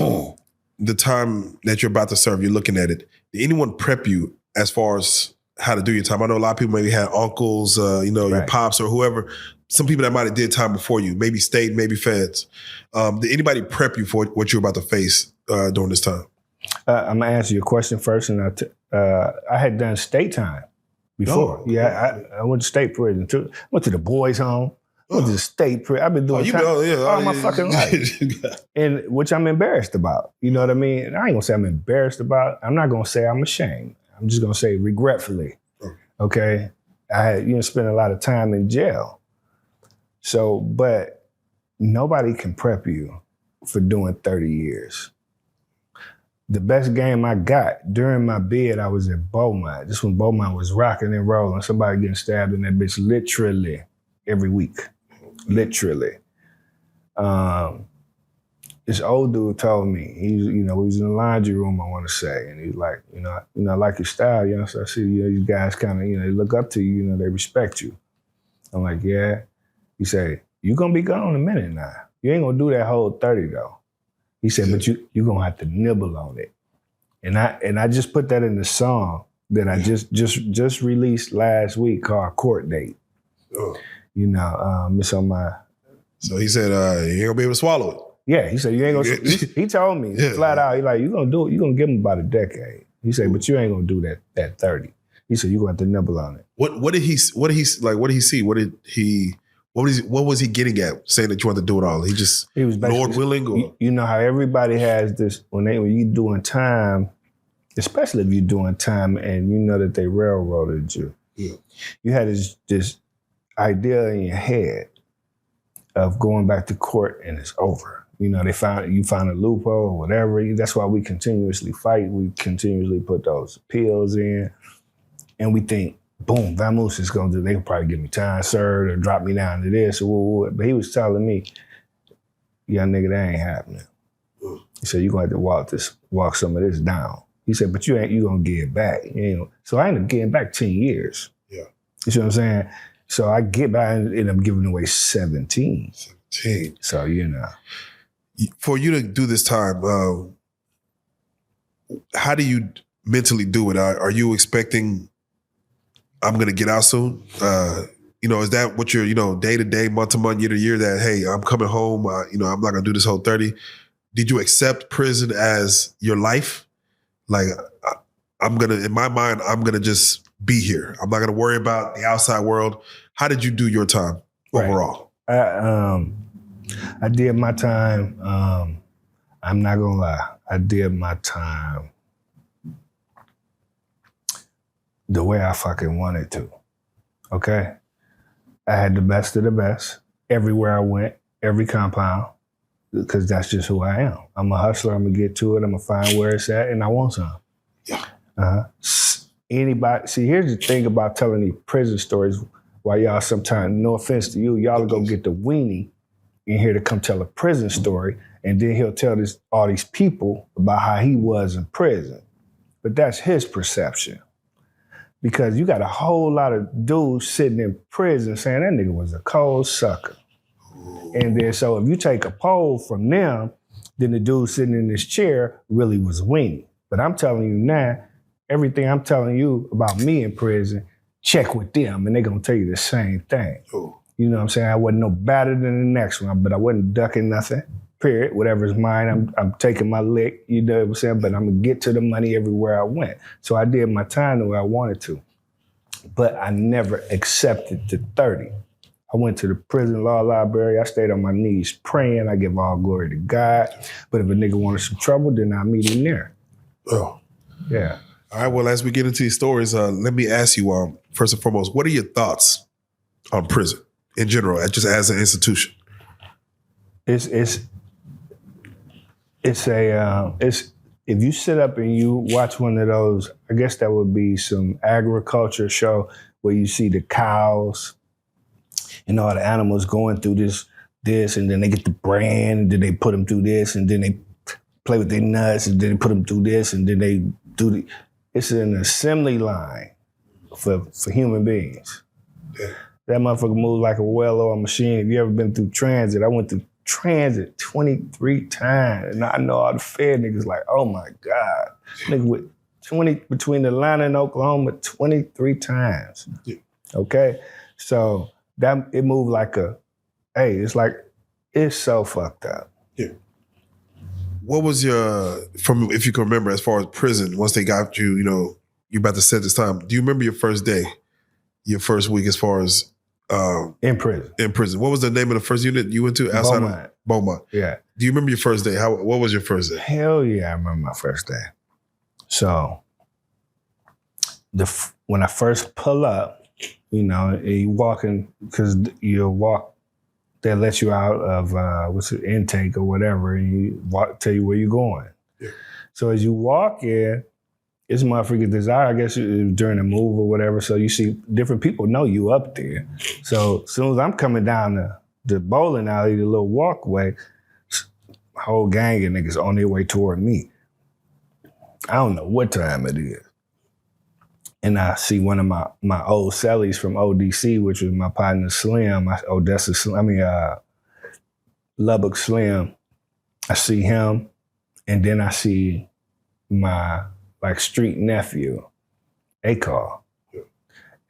the time that you're about to serve, you're looking at it, did anyone prep you as far as how to do your time? I know a lot of people maybe had uncles, your pops or whoever. Some people that might have did time before you, maybe state, maybe feds. Did anybody prep you for what you're about to face during this time? I'm gonna answer your question first, and I had done state time before. Oh, I went to state prison too. Went to the boys' home. Went to the state prison. I've been doing time all my fucking life, and which I'm embarrassed about. You know what I mean? And I ain't gonna say I'm embarrassed about it. I'm not gonna say I'm ashamed. I'm just gonna say regretfully. Okay, I had spent a lot of time in jail. So, but nobody can prep you for doing 30 years. The best game I got during my bid, I was at Beaumont. Just when Beaumont was rocking and rolling, somebody getting stabbed in that bitch literally every week. Literally. This old dude told me, we was in the laundry room, I want to say, and he was like, I like your style, so I see, you guys kind of, they look up to you, they respect you. I'm like, yeah. He said, you gonna be gone in a minute now. You ain't gonna do that whole 30 though. He said, but you gonna have to nibble on it. And I just put that in the song that I just released last week called Court Date. Oh. It's on my. So he said, you ain't gonna be able to swallow it. Yeah, he said, you ain't gonna, he told me flat out, he like, you gonna do it, you gonna give him about a decade. He said, but you ain't gonna do that 30. He said, you gonna have to nibble on it. What did he see? What was he getting at saying that you wanted to do it all? He was Lord willing? Or? You know how everybody has this, when you doing time, especially if you're doing time and you know that they railroaded you. Yeah. You had this idea in your head of going back to court and it's over. You found a loophole or whatever. That's why we continuously fight. We continuously put those appeals in. And we think, boom, Vamoose is going to do, they can probably give me time served or drop me down to this or what. But he was telling me, young nigga, that ain't happening. He said, you're going to have to walk some of this down. He said, but you going to get it back. So I ended up getting back 10 years. Yeah. You see what I'm saying? So I get back and end up giving away 17. 17. So, For you to do this time, how do you mentally do it? Are you expecting I'm going to get out soon? Is that what you're, day to day, month to month, year to year, that, hey, I'm coming home, I'm not going to do this whole 30. Did you accept prison as your life? Like, in my mind, I'm going to just be here. I'm not going to worry about the outside world. How did you do your time overall? I did my time. I'm not going to lie. I did my time the way I fucking wanted to. Okay? I had the best of the best everywhere I went, every compound, because that's just who I am. I'm a hustler. I'm going to get to it. I'm going to find where it's at, and I want some. Yeah. Anybody, see, here's the thing about telling these prison stories, why y'all sometimes, no offense to you, y'all go get the weenie in here to come tell a prison story, and then he'll tell all these people about how he was in prison. But that's his perception. Because you got a whole lot of dudes sitting in prison saying that nigga was a cold sucker. And then so if you take a poll from them, then the dude sitting in this chair really was weenie. But I'm telling you now, everything I'm telling you about me in prison, check with them and they're gonna tell you the same thing. Ooh. You know what I'm saying? I wasn't no better than the next one, but I wasn't ducking nothing. Period. Whatever's mine, I'm taking my lick, you know what I'm saying? But I'm gonna get to the money everywhere I went. So I did my time the way I wanted to. But I never accepted the 30. I went to the prison law library. I stayed on my knees praying. I give all glory to God. But if a nigga wanted some trouble, then I meet him there. Oh. Yeah. All right, well, as we get into these stories, let me ask you, first and foremost, what are your thoughts on prison in general, just as an institution? If you sit up and you watch one of those, I guess that would be some agriculture show where you see the cows and all the animals going through this, and then they get the brand, and then they put them through this, and then they play with their nuts, and then they put them through this, and then they do it's an assembly line for human beings. Yeah. That motherfucker moves like a well-oiled machine. If you ever been through transit, I went through transit 23 times. And I know all the Fed niggas like, oh my God. Nigga with 20, between Atlanta and Oklahoma, 23 times. Yeah. Okay? So that it moved like it's so fucked up. Yeah. What was if you can remember, as far as prison, once they got you, you're about to set this time, do you remember your first day, your first week as far as in prison? In prison. What was the name of the first unit you went to outside of Beaumont? Yeah. Do you remember your first day? What was your first day? Hell yeah, I remember my first day. So when I first pull up, you walking, because you walk, they let you out of intake or whatever, and you tell you where you're going. Yeah. So as you walk in, it's motherfucking desire, I guess, during the move or whatever. So you see different people know you up there. So as soon as I'm coming down the bowling alley, the little walkway, whole gang of niggas on their way toward me. I don't know what time it is. And I see one of my old cellies from ODC, which was my partner Slim, Lubbock Slim. I see him, and then I see my street nephew, Akar.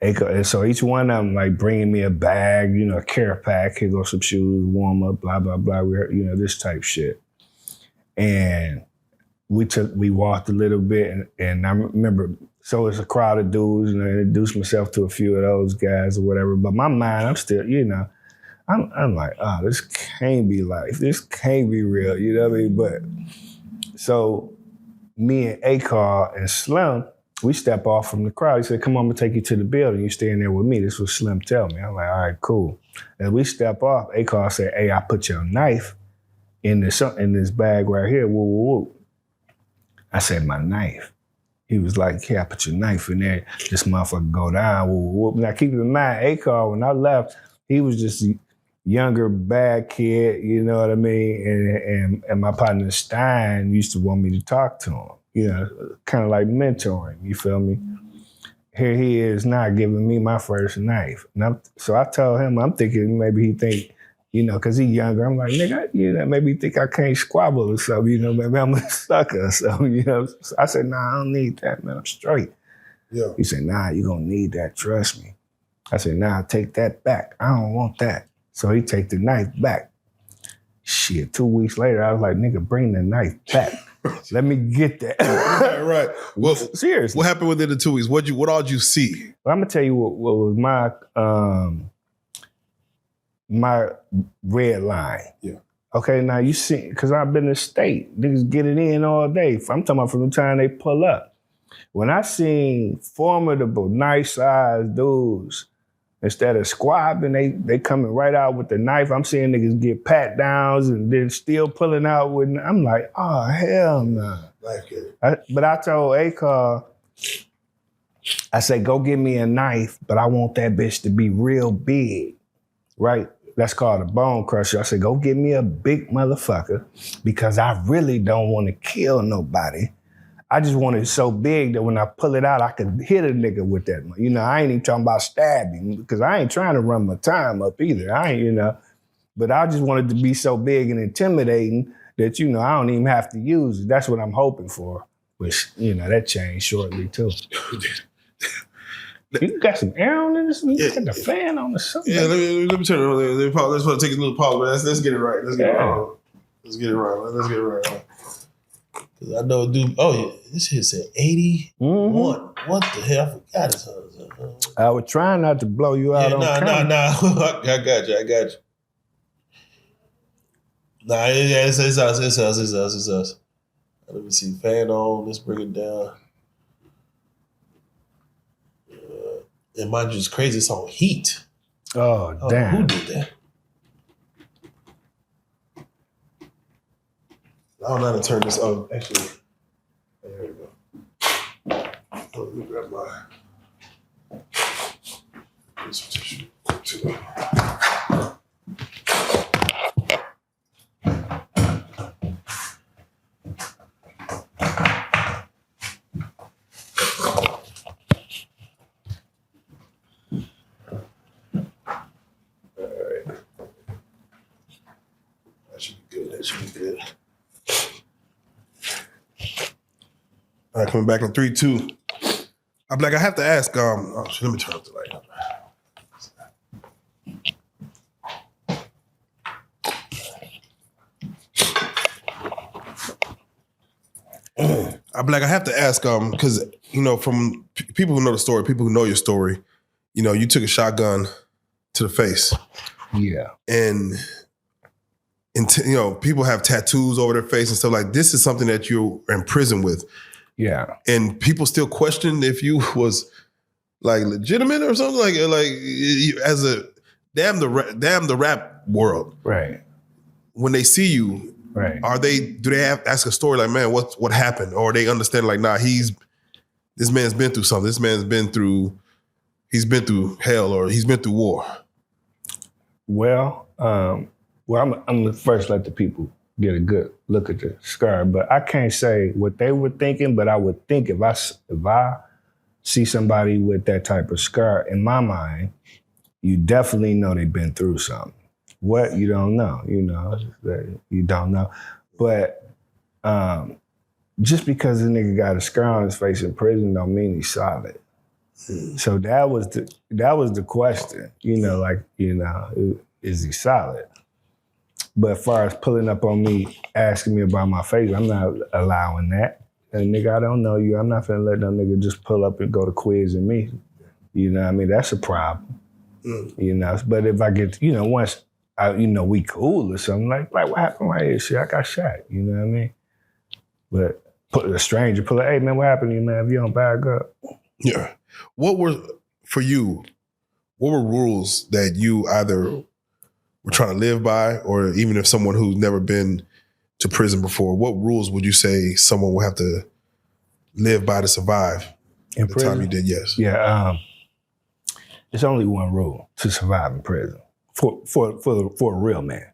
And so each one of them bringing me a bag, a care pack, here goes some shoes, warm up, blah, blah, blah, this type shit. And we walked a little bit, and I remember, so it's a crowd of dudes, and I introduced myself to a few of those guys or whatever. But my mind, I'm still, I'm like, this can't be life. This can't be real, you know what I mean? But so me and Akar and Slim, we step off from the crowd. He said, come on, I'm gonna take you to the building. You stay in there with me. This was Slim tell me. I'm like, all right, cool. As we step off, Akar said, hey, I put your knife in this bag right here. Woo, woo, woo. I said, my knife. He was like, yeah, I put your knife in there. This motherfucker go down. Woo, woo, woo. Now keep in mind, Akar, when I left, he was just a younger, bad kid, you know what I mean? And my partner Stein used to want me to talk to him, kind of like mentoring, you feel me? Here he is now giving me my first knife. So I told him, I'm thinking maybe he think, You know, because he's younger. I'm like, nigga, you know, maybe you think I can't squabble or something. You know, maybe I'm a sucker or something. You know, so I said, nah, I don't need that, man. I'm straight. Yeah. He said, nah, you're gonna need that. Trust me. I said, nah, take that back. I don't want that. So he take the knife back. Shit, 2 weeks later, I was like, nigga, bring the knife back. Let me get that. Right. Well, seriously. What happened within the 2 weeks? What all did you see? Well, I'm gonna tell you what was my red line. Yeah. Okay, now you see, because I've been in the state, niggas get it in all day. I'm talking about from the time they pull up. When I seen formidable, nice-sized dudes, instead of squabbing, they coming right out with the knife. I'm seeing niggas get pat downs and then still pulling out with. I'm like, oh hell no. But I told Akar, I said, go get me a knife, but I want that bitch to be real big, right? That's called a bone crusher. I said, go get me a big motherfucker because I really don't want to kill nobody. I just want it so big that when I pull it out, I could hit a nigga with that. You know, I ain't even talking about stabbing because I ain't trying to run my time up either. I ain't, you know, but I just want it to be so big and intimidating that, you know, I don't even have to use it. That's what I'm hoping for, which, you know, that changed shortly too. You got some air on this? You got the fan on or something? Yeah, let me turn it on. Let's take a little pause, but let's get it right. Let's get it right. Let's get it right. I know, dude. Oh, yeah, this shit said 81. Mm-hmm. What the hell? I forgot I was trying not to blow you out on camera. Nah. I got you. Nah, it's us. Let me see. Fan on. Let's bring it down. And mind you, it's crazy. It's on heat. Oh, damn. Who did that? I don't know how to turn this on. Actually, there we go. Let me grab my tissue. All right. That should be good. All right, coming back in 3, 2. I'm like, I have to ask. Let me turn up the light. I'm like, I have to ask. Because you know, from people who know the story, people who know your story, you know, you took a shotgun to the face. Yeah, and you know, people have tattoos over their face and stuff like. This is something that you're in prison with. Yeah, and people still question if you was like legitimate or something like as a damn the rap world, right? When they see you, right? Do they ask a story like, man, what happened, or they understand like, nah, this man's been through something. This man's been through hell, or he's been through war. Well, I'm gonna first let the people get a good look at the scar, but I can't say what they were thinking, but I would think if I see somebody with that type of scar, in my mind, you definitely know they've been through something. What, you don't know, you don't know. But just because a nigga got a scar on his face in prison don't mean he's solid. So that was the question, is he solid? But as far as pulling up on me, asking me about my face, I'm not allowing that. And nigga, I don't know you. I'm not finna let no nigga just pull up and go to quizzing me. You know what I mean? That's a problem. You know, but if I get, once we cool or something, like what happened right here? Shit, I got shot. You know what I mean? But put a stranger, hey man, what happened to you, man? If you don't back up. Yeah. What were rules that you either were trying to live by, or even if someone who's never been to prison before, what rules would you say someone would have to live by to survive in the prison? time you did? Yes. Yeah. There's only one rule to survive in prison for a real man.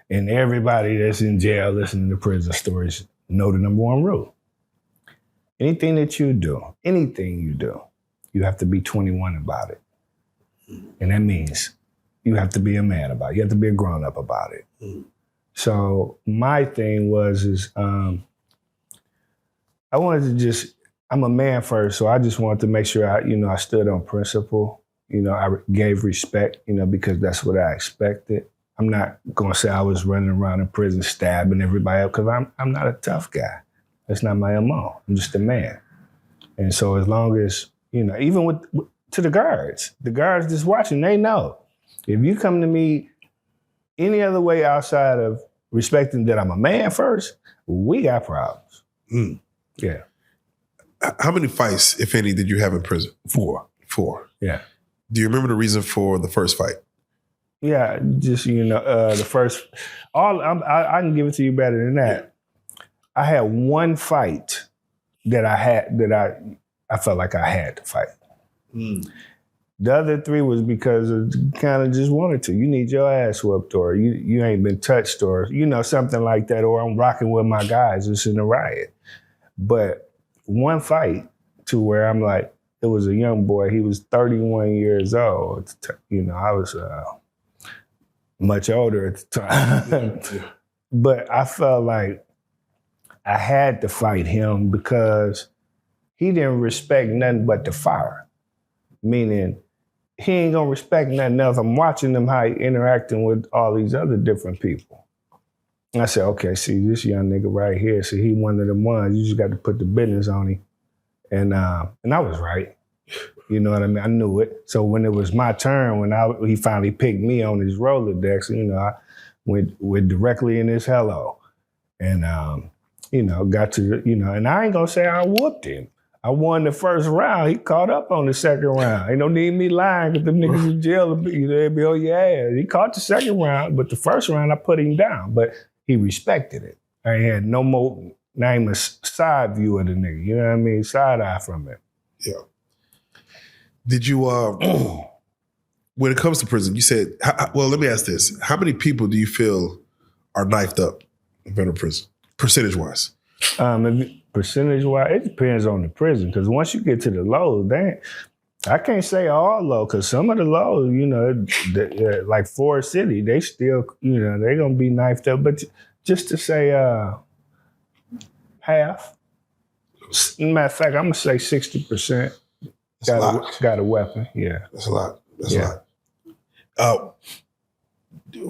And everybody that's in jail listening to prison stories know the number one rule. Anything you do, you have to be 21 about it. And that means you have to be a man about it. You have to be a grown up about it. Mm. So my thing is I wanted to just, I'm a man first, so I just wanted to make sure I stood on principle. I gave respect, because that's what I expected. I'm not gonna say I was running around in prison stabbing everybody up, because I'm not a tough guy. That's not my MO. I'm just a man. And so as long as, even to the guards just watching, they know. If you come to me any other way outside of respecting that I'm a man first, we got problems. Mm. Yeah. How many fights, if any, did you have in prison? 4. 4. Yeah. Do you remember the reason for the first fight? Yeah, just, the first, I can give it to you better than that. I had one fight that I felt like I had to fight. Mm. The other 3 was because I kind of just wanted to. You need your ass whooped, or you ain't been touched, or, something like that, or I'm rocking with my guys, it's in a riot. But one fight to where I'm like, it was a young boy, he was 31 years old. I was much older at the time. Yeah. But I felt like I had to fight him because he didn't respect nothing but the fire. Meaning, he ain't gonna respect nothing else. I'm watching him how he interacting with all these other different people. And I said, okay, see, this young nigga right here, see, he one of them ones, you just got to put the business on him. And I was right. You know what I mean? I knew it. So when it was my turn, when he finally picked me on his Rolodex, I went directly in his hello. And, got to, and I ain't gonna say I whooped him. I won the first round. He caught up on the second round. Ain't no need me lying because them niggas in jail, they'd be, oh yeah. He caught the second round, but the first round I put him down. But he respected it. I ain't had no more, not even a side view of the nigga. You know what I mean? Side eye from it. Yeah. Did you, when it comes to prison, you said, well, let me ask this. How many people do you feel are knifed up in federal prison, percentage-wise? Percentage-wise, it depends on the prison, because once you get to the lows, I can't say all low, because some of the lows, like Forest City, they still, they're going to be knifed up. But just to say half, matter of fact, I'm going to say 60%. Got a weapon, yeah. That's a lot. That's a lot.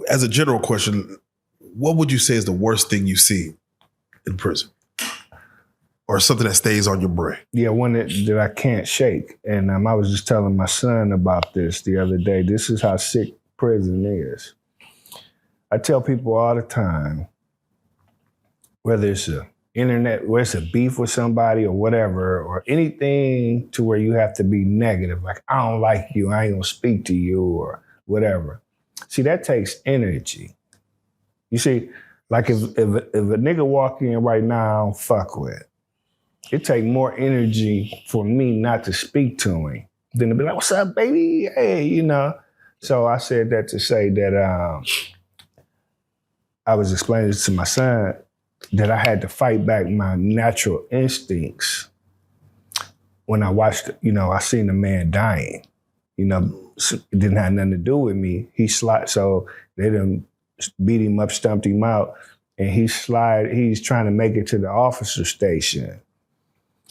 As a general question, what would you say is the worst thing you see in prison? Or something that stays on your brain? Yeah, one that I can't shake. And I was just telling my son about this the other day. This is how sick prison is. I tell people all the time, whether it's where it's a beef with somebody or whatever, or anything to where you have to be negative, like, I don't like you, I ain't gonna speak to you, or whatever. See, that takes energy. You see, like if a nigga walk in right now I don't fuck with, it take more energy for me not to speak to him than to be like, what's up, baby? Hey, So I said that to say that I was explaining this to my son, that I had to fight back my natural instincts when I watched, I seen a man dying. It didn't have nothing to do with me. So they done beat him up, stumped him out, and he's trying to make it to the officer station.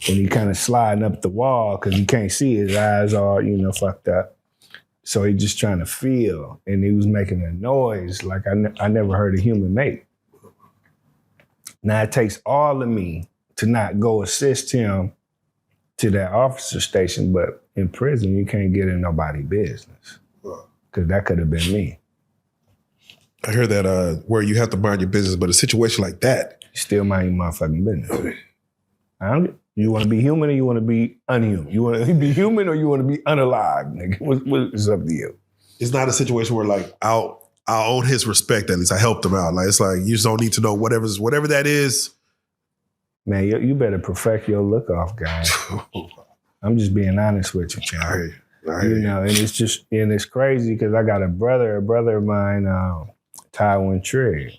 And he kind of sliding up the wall because he can't see, his eyes are, fucked up. So he just trying to feel, and he was making a noise like I never heard a human make. Now it takes all of me to not go assist him to that officer station, but in prison you can't get in nobody's business, because that could have been me. I hear that where you have to mind your business, but a situation like that, you still mind your motherfucking business. You want to be human or you want to be unhuman? You want to be human or you want to be unalive, nigga? What's up to you? It's not a situation where like I'll own his respect, at least. I helped him out. Like, it's like, you just don't need to know whatever that is. Man, you better perfect your look off, guy. I'm just being honest with you, Chad. I hear you. And it's crazy because I got a brother of mine, Tywin Trigg.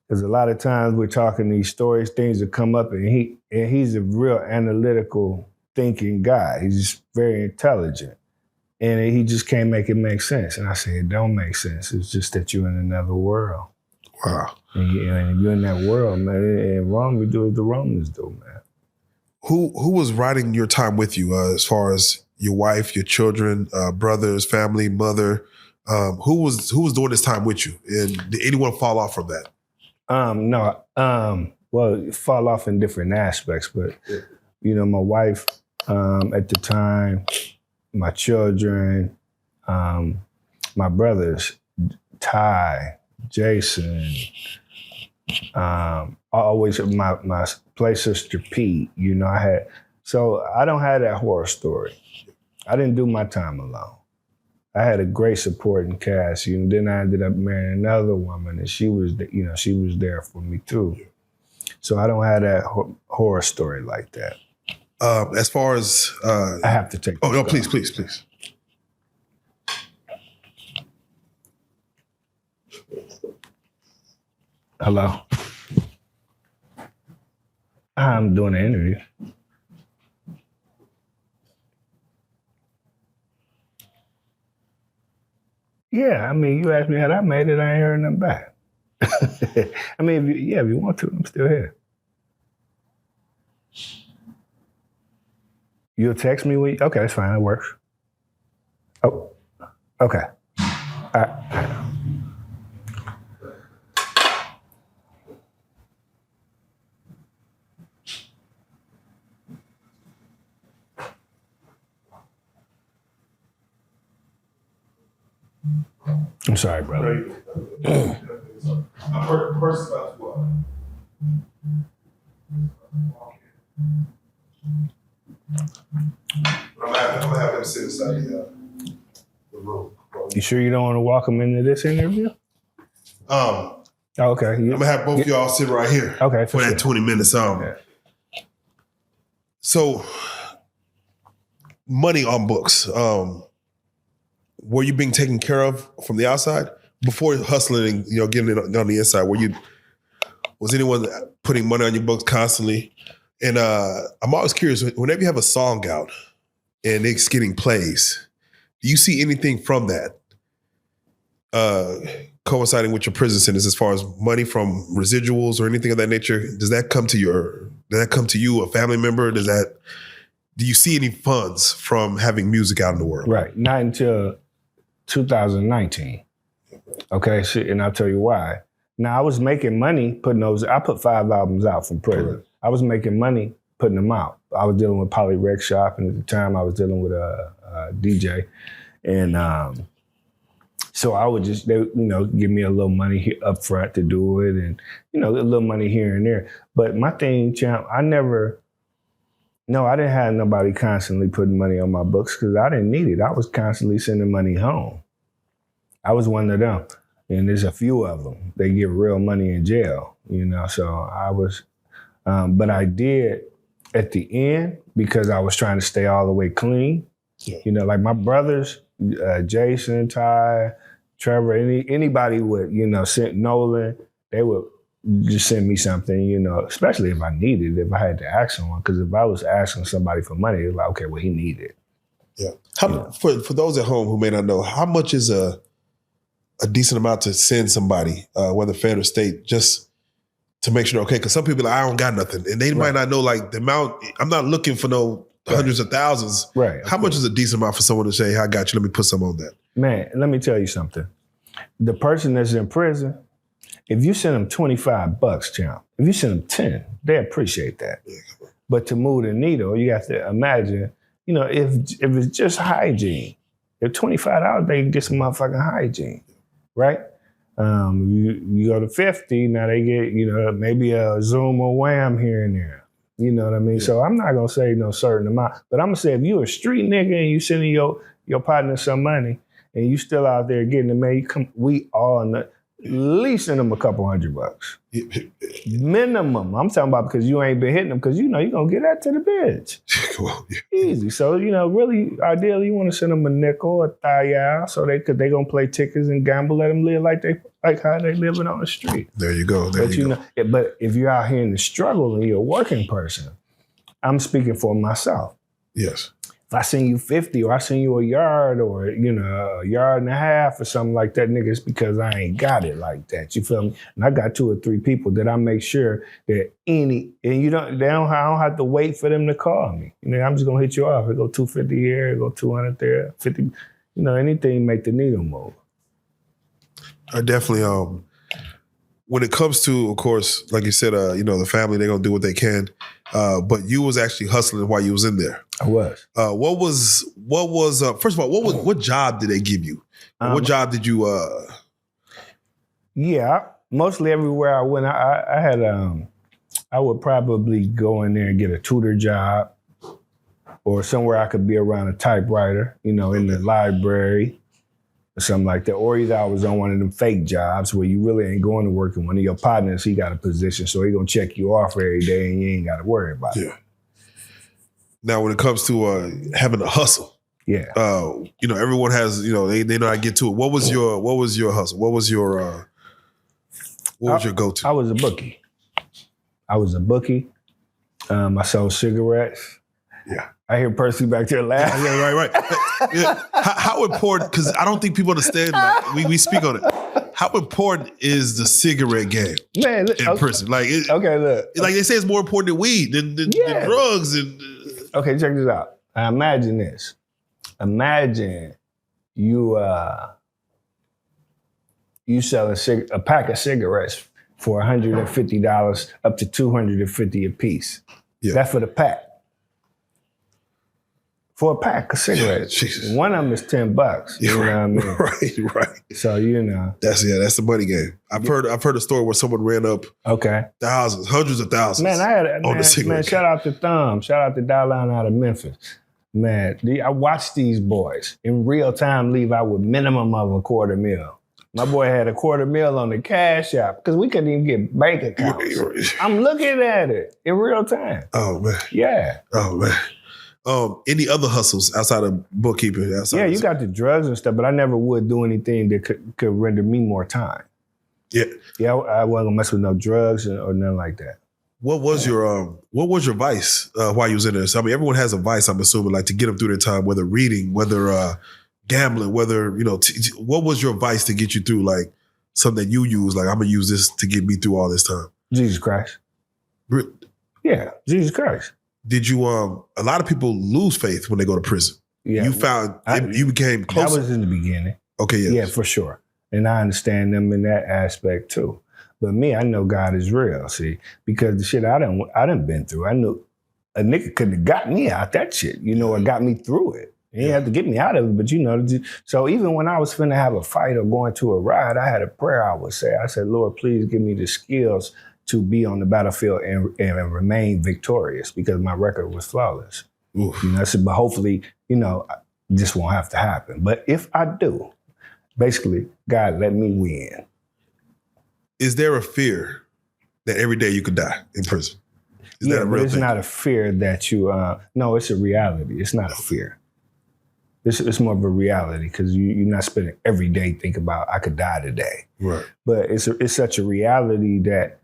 Because a lot of times we're talking these stories, things that come up, and he's a real analytical thinking guy. He's just very intelligent. And he just can't make it make sense. And I said, it don't make sense. It's just that you're in another world. Wow. And you're in that world, man. In Rome, we do what the Romans do, man. Who was riding your time with you as far as your wife, your children, brothers, family, mother? Who was doing this time with you? And did anyone fall off from that? No. Well, fall off in different aspects, but my wife at the time, my children, my brothers, Ty, Jason, always my play sister Pete. So I don't have that horror story. I didn't do my time alone. I had a great supporting cast. Then I ended up marrying another woman, and she was there for me too. So I don't have that horror story like that. As far as I have to take. Oh no! Please. Hello. I'm doing an interview. Yeah, I mean, you asked me how I made it. I ain't heard nothing back. I mean, if you want to, I'm still here. You'll text me when okay, that's fine. That works. Oh, okay. All right. I'm sorry, brother. I'm gonna have him sit inside the room. You sure you don't want to walk him into this interview? Okay. I'm gonna have both of y'all sit right here. Okay, for that 20 minutes. Yeah. So, money on books. Were you being taken care of from the outside before hustling and getting it on the inside? Was anyone putting money on your books constantly? And I'm always curious, whenever you have a song out and it's getting plays, do you see anything from that coinciding with your prison sentence as far as money from residuals or anything of that nature? Does that come to you, a family member? Do you see any funds from having music out in the world? Right. Not until 2019. Okay, and I'll tell you why. Now, I was making money putting those. I put 5 albums out from prison. Right. I was making money putting them out. I was dealing with Poly Rec Shop, and at the time I was dealing with a DJ. And so I would just, give me a little money up front to do it, and, a little money here and there. But my thing, champ, I didn't have nobody constantly putting money on my books because I didn't need it. I was constantly sending money home. I was one of them. And there's a few of them. They get real money in jail, So I was, but I did at the end because I was trying to stay all the way clean. Yeah. Like my brothers, Jason, Ty, Trevor, anybody would, send Nolan, they would just send me something, especially if I needed it, if I had to ask someone. Because if I was asking somebody for money, it's like, okay, well, he needed it. Yeah. For those at home who may not know, how much is a decent amount to send somebody, whether fed or state, just to make sure, okay, because some people I don't got nothing. And they might not know the amount. I'm not looking for no hundreds of thousands. Right. How much is a decent amount for someone to say, hey, I got you, let me put some on that? Man, let me tell you something. The person that's in prison, if you send them $25, champ, if you send them 10, they appreciate that. Yeah, but to move the needle, you have to imagine, if it's just hygiene, if $25, they can get some motherfucking hygiene. Right? You go to 50, now they get, maybe a Zoom or Wham here and there. You know what I mean? Yeah. So I'm not going to say no certain amount, but I'm going to say if you a street nigga and you sending your partner some money and you still out there getting it, man, we all at least send them a couple $100. Minimum. I'm talking about because you ain't been hitting them because you're going to get that to the bitch. Well, yeah. Easy. So, really, ideally, you want to send them a nickel, a thigh, so they going to play tickets and gamble, let them live like how they living on the street. There you go. But if you're out here in the struggle and you're a working person, I'm speaking for myself. Yes. if I send you 50 or I send you a yard or, a yard and a half or something like that, nigga, it's because I ain't got it like that. You feel me? And I got 2 or 3 people that I make sure that I don't have to wait for them to call me. I'm just gonna hit you off. It go 250 here, it go 200 there, 50, anything make the needle move. I definitely, when it comes to, of course, like you said, the family, they're gonna do what they can. But you was actually hustling while you was in there. I was. What was first of all, what job did they give you? What job did you Yeah, mostly everywhere I went, I had I would probably go in there and get a tutor job or somewhere I could be around a typewriter, in the library or something like that. Or either I was on one of them fake jobs where you really ain't going to work and one of your partners, he got a position, so he gonna check you off every day and you ain't got to worry about it. Now, when it comes to having to hustle, everyone has, they know how to get to it. What was your hustle? What was your go-to? I was a bookie. I sold cigarettes. Yeah. I hear Percy back there laughing. Yeah, right. Yeah. How important, because I don't think people understand, like, we speak on it. How important is the cigarette game in prison? Like, look. Like they say it's more important than weed, than drugs. Okay, check this out. Now imagine this. Imagine you sell a pack of cigarettes for $150 up to $250 a piece. Yeah. That's for the pack. For a pack of cigarettes. Jesus. One of them is $10. You know what I mean? Right. So that's the money game. I've heard a story where someone ran up thousands, hundreds of thousands. Man, the cigarette. Man, shout out to Thumb. Shout out to Dial-Line out of Memphis. Man, I watched these boys in real time leave out with minimum of $250,000. My boy had $250,000 on the Cash App because we couldn't even get bank accounts. I'm looking at it in real time. Oh man. Yeah. Oh man. Any other hustles outside of bookkeeping? You got the drugs and stuff, but I never would do anything that could render me more time. Yeah. Yeah, I wasn't gonna mess with no drugs or nothing like that. What was your vice while you was in there? So, I mean, everyone has a vice, I'm assuming, like to get them through their time, whether reading, whether gambling, whether, what was your vice to get you through, like something that you use, like I'm gonna use this to get me through all this time? Jesus Christ. Yeah, Jesus Christ. Did you, a lot of people lose faith when they go to prison. Yeah. You found, you became closer. That was in the beginning. Okay, yeah. Yeah, for sure. And I understand them in that aspect too. But me, I know God is real, see, because the shit I done been through, I knew a nigga couldn't have got me out that shit, or got me through it. He didn't have to get me out of it, but so even when I was finna have a fight or going to a ride, I had a prayer I would say. I said, Lord, please give me the skills to be on the battlefield and remain victorious because my record was flawless. I said, but hopefully, this won't have to happen. But if I do, basically, God let me win. Is there a fear that every day you could die in prison? Is that a real thing? It's not a fear that you, no, it's a reality. It's not a fear. It's more of a reality because you're not spending every day thinking about, I could die today. Right. But it's such a reality that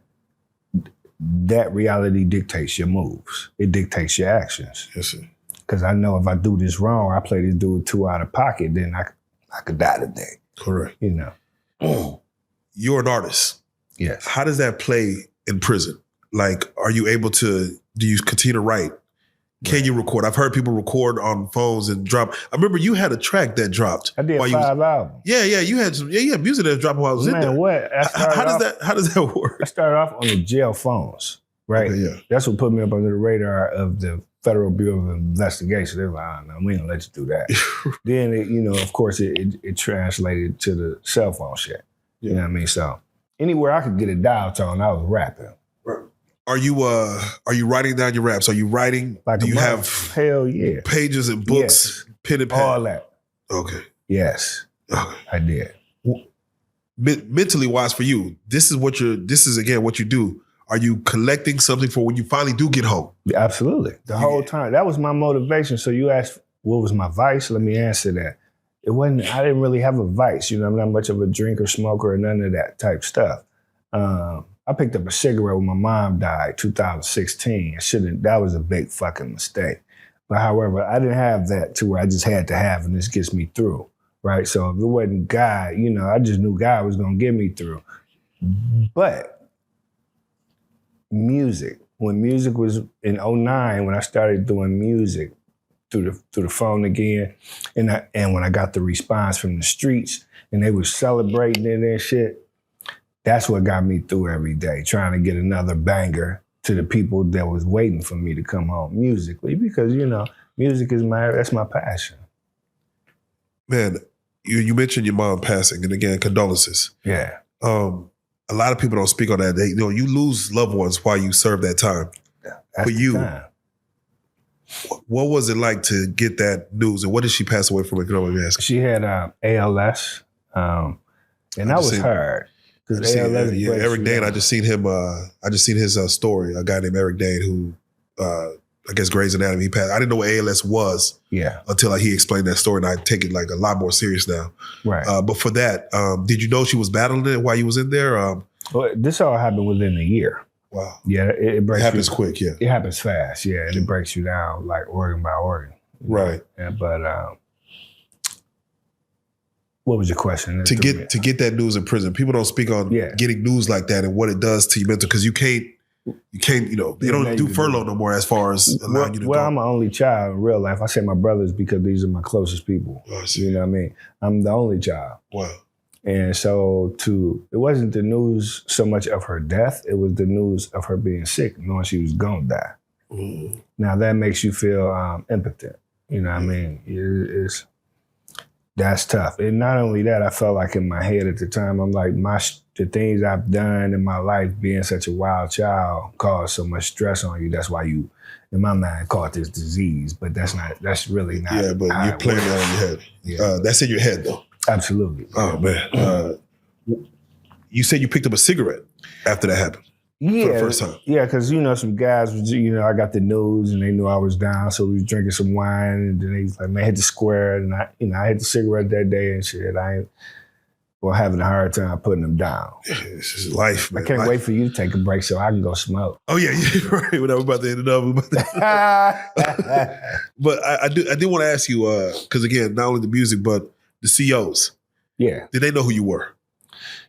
reality dictates your moves. It dictates your actions. Yes, sir. Because I know if I do this wrong, I play this dude too out of pocket, then I could die today. Correct. You're an artist. Yes. How does that play in prison? Like, are you able to, do you continue to write? Can you record? I've heard people record on phones and drop. I remember you had a track that dropped. I did 5 albums. Yeah, you had some. Yeah, music that dropped while I was in there. What? How does that work? I started off on the jail phones, right? Okay, yeah. That's what put me up under the radar of the Federal Bureau of Investigation. They were like, I don't know, we ain't gonna let you do that. Then, of course, it translated to the cell phone shit. Yeah. You know what I mean? So anywhere I could get a dial tone, I was rapping. Right. Are you writing down your raps? Are you writing? Like, do you have hell yeah pages and books, pen and pad? All that. Okay. Yes. Okay. I did. Mentally wise for you, this is again what you do. Are you collecting something for when you finally do get home? Absolutely. The whole time. That was my motivation. So you asked, what was my vice? Let me answer that. I didn't really have a vice. I'm not much of a drinker, smoker, or none of that type stuff. I picked up a cigarette when my mom died, 2016. That was a big fucking mistake. But however, I didn't have that to where I just had to have, and this gets me through, right? So if it wasn't God, I just knew God was going to get me through. But music, when music was in 2009, when I started doing music through the phone again, and when I got the response from the streets, and they were celebrating it and shit, that's what got me through every day, trying to get another banger to the people that was waiting for me to come home musically, because, music is that's my passion. Man, you mentioned your mom passing, and again, condolences. Yeah. A lot of people don't speak on that. You lose loved ones while you serve that time. That's For you, time. What was it like to get that news, and what did she pass away from? If you don't mind me asking. She had ALS, and that was hard. Because ALS, Eric Dane. I just seen him. I just seen his story. A guy named Eric Dane who, I guess, Grey's Anatomy. He passed. I didn't know what ALS was. Yeah. Until he explained that story, and I take it like a lot more serious now. Right. But for that, did you know she was battling it while you was in there? Well, this all happened within a year. Wow. Yeah, it breaks. It happens you, quick. Yeah. It happens fast. Yeah, and it breaks you down like organ by organ. Right. Yeah, but what was your question? To get that news in prison, people don't speak on getting news like that and what it does to your mental, because you can't. They don't do furlough no more as far as allowing you to go. I'm an only child in real life. I say my brothers because these are my closest people. Oh, I see. You know what I mean? I'm the only child. Wow. And so it wasn't the news so much of her death, it was the news of her being sick, knowing she was gonna die. Mm. Now that makes you feel impotent. You know what I mean? That's tough. And not only that, I felt like in my head at the time, I'm like, the things I've done in my life, being such a wild child, caused so much stress on you. That's why you, in my mind, caught this disease. But that's really not. Yeah, but you're playing that in your head. Yeah. That's in your head, though. Absolutely. Oh, man. You said you picked up a cigarette after that happened. Yeah, for the first time. Yeah, because some guys, I got the news and they knew I was down, so we was drinking some wine, and then they was like, "Man, hit the square," and I hit the cigarette that day and shit. I ain't having a hard time putting them down. This is life, man. I can't wait for you to take a break so I can go smoke. Oh yeah, right. When I'm about to end it up, but I did want to ask you because again, not only the music but the COs. Yeah, did they know who you were?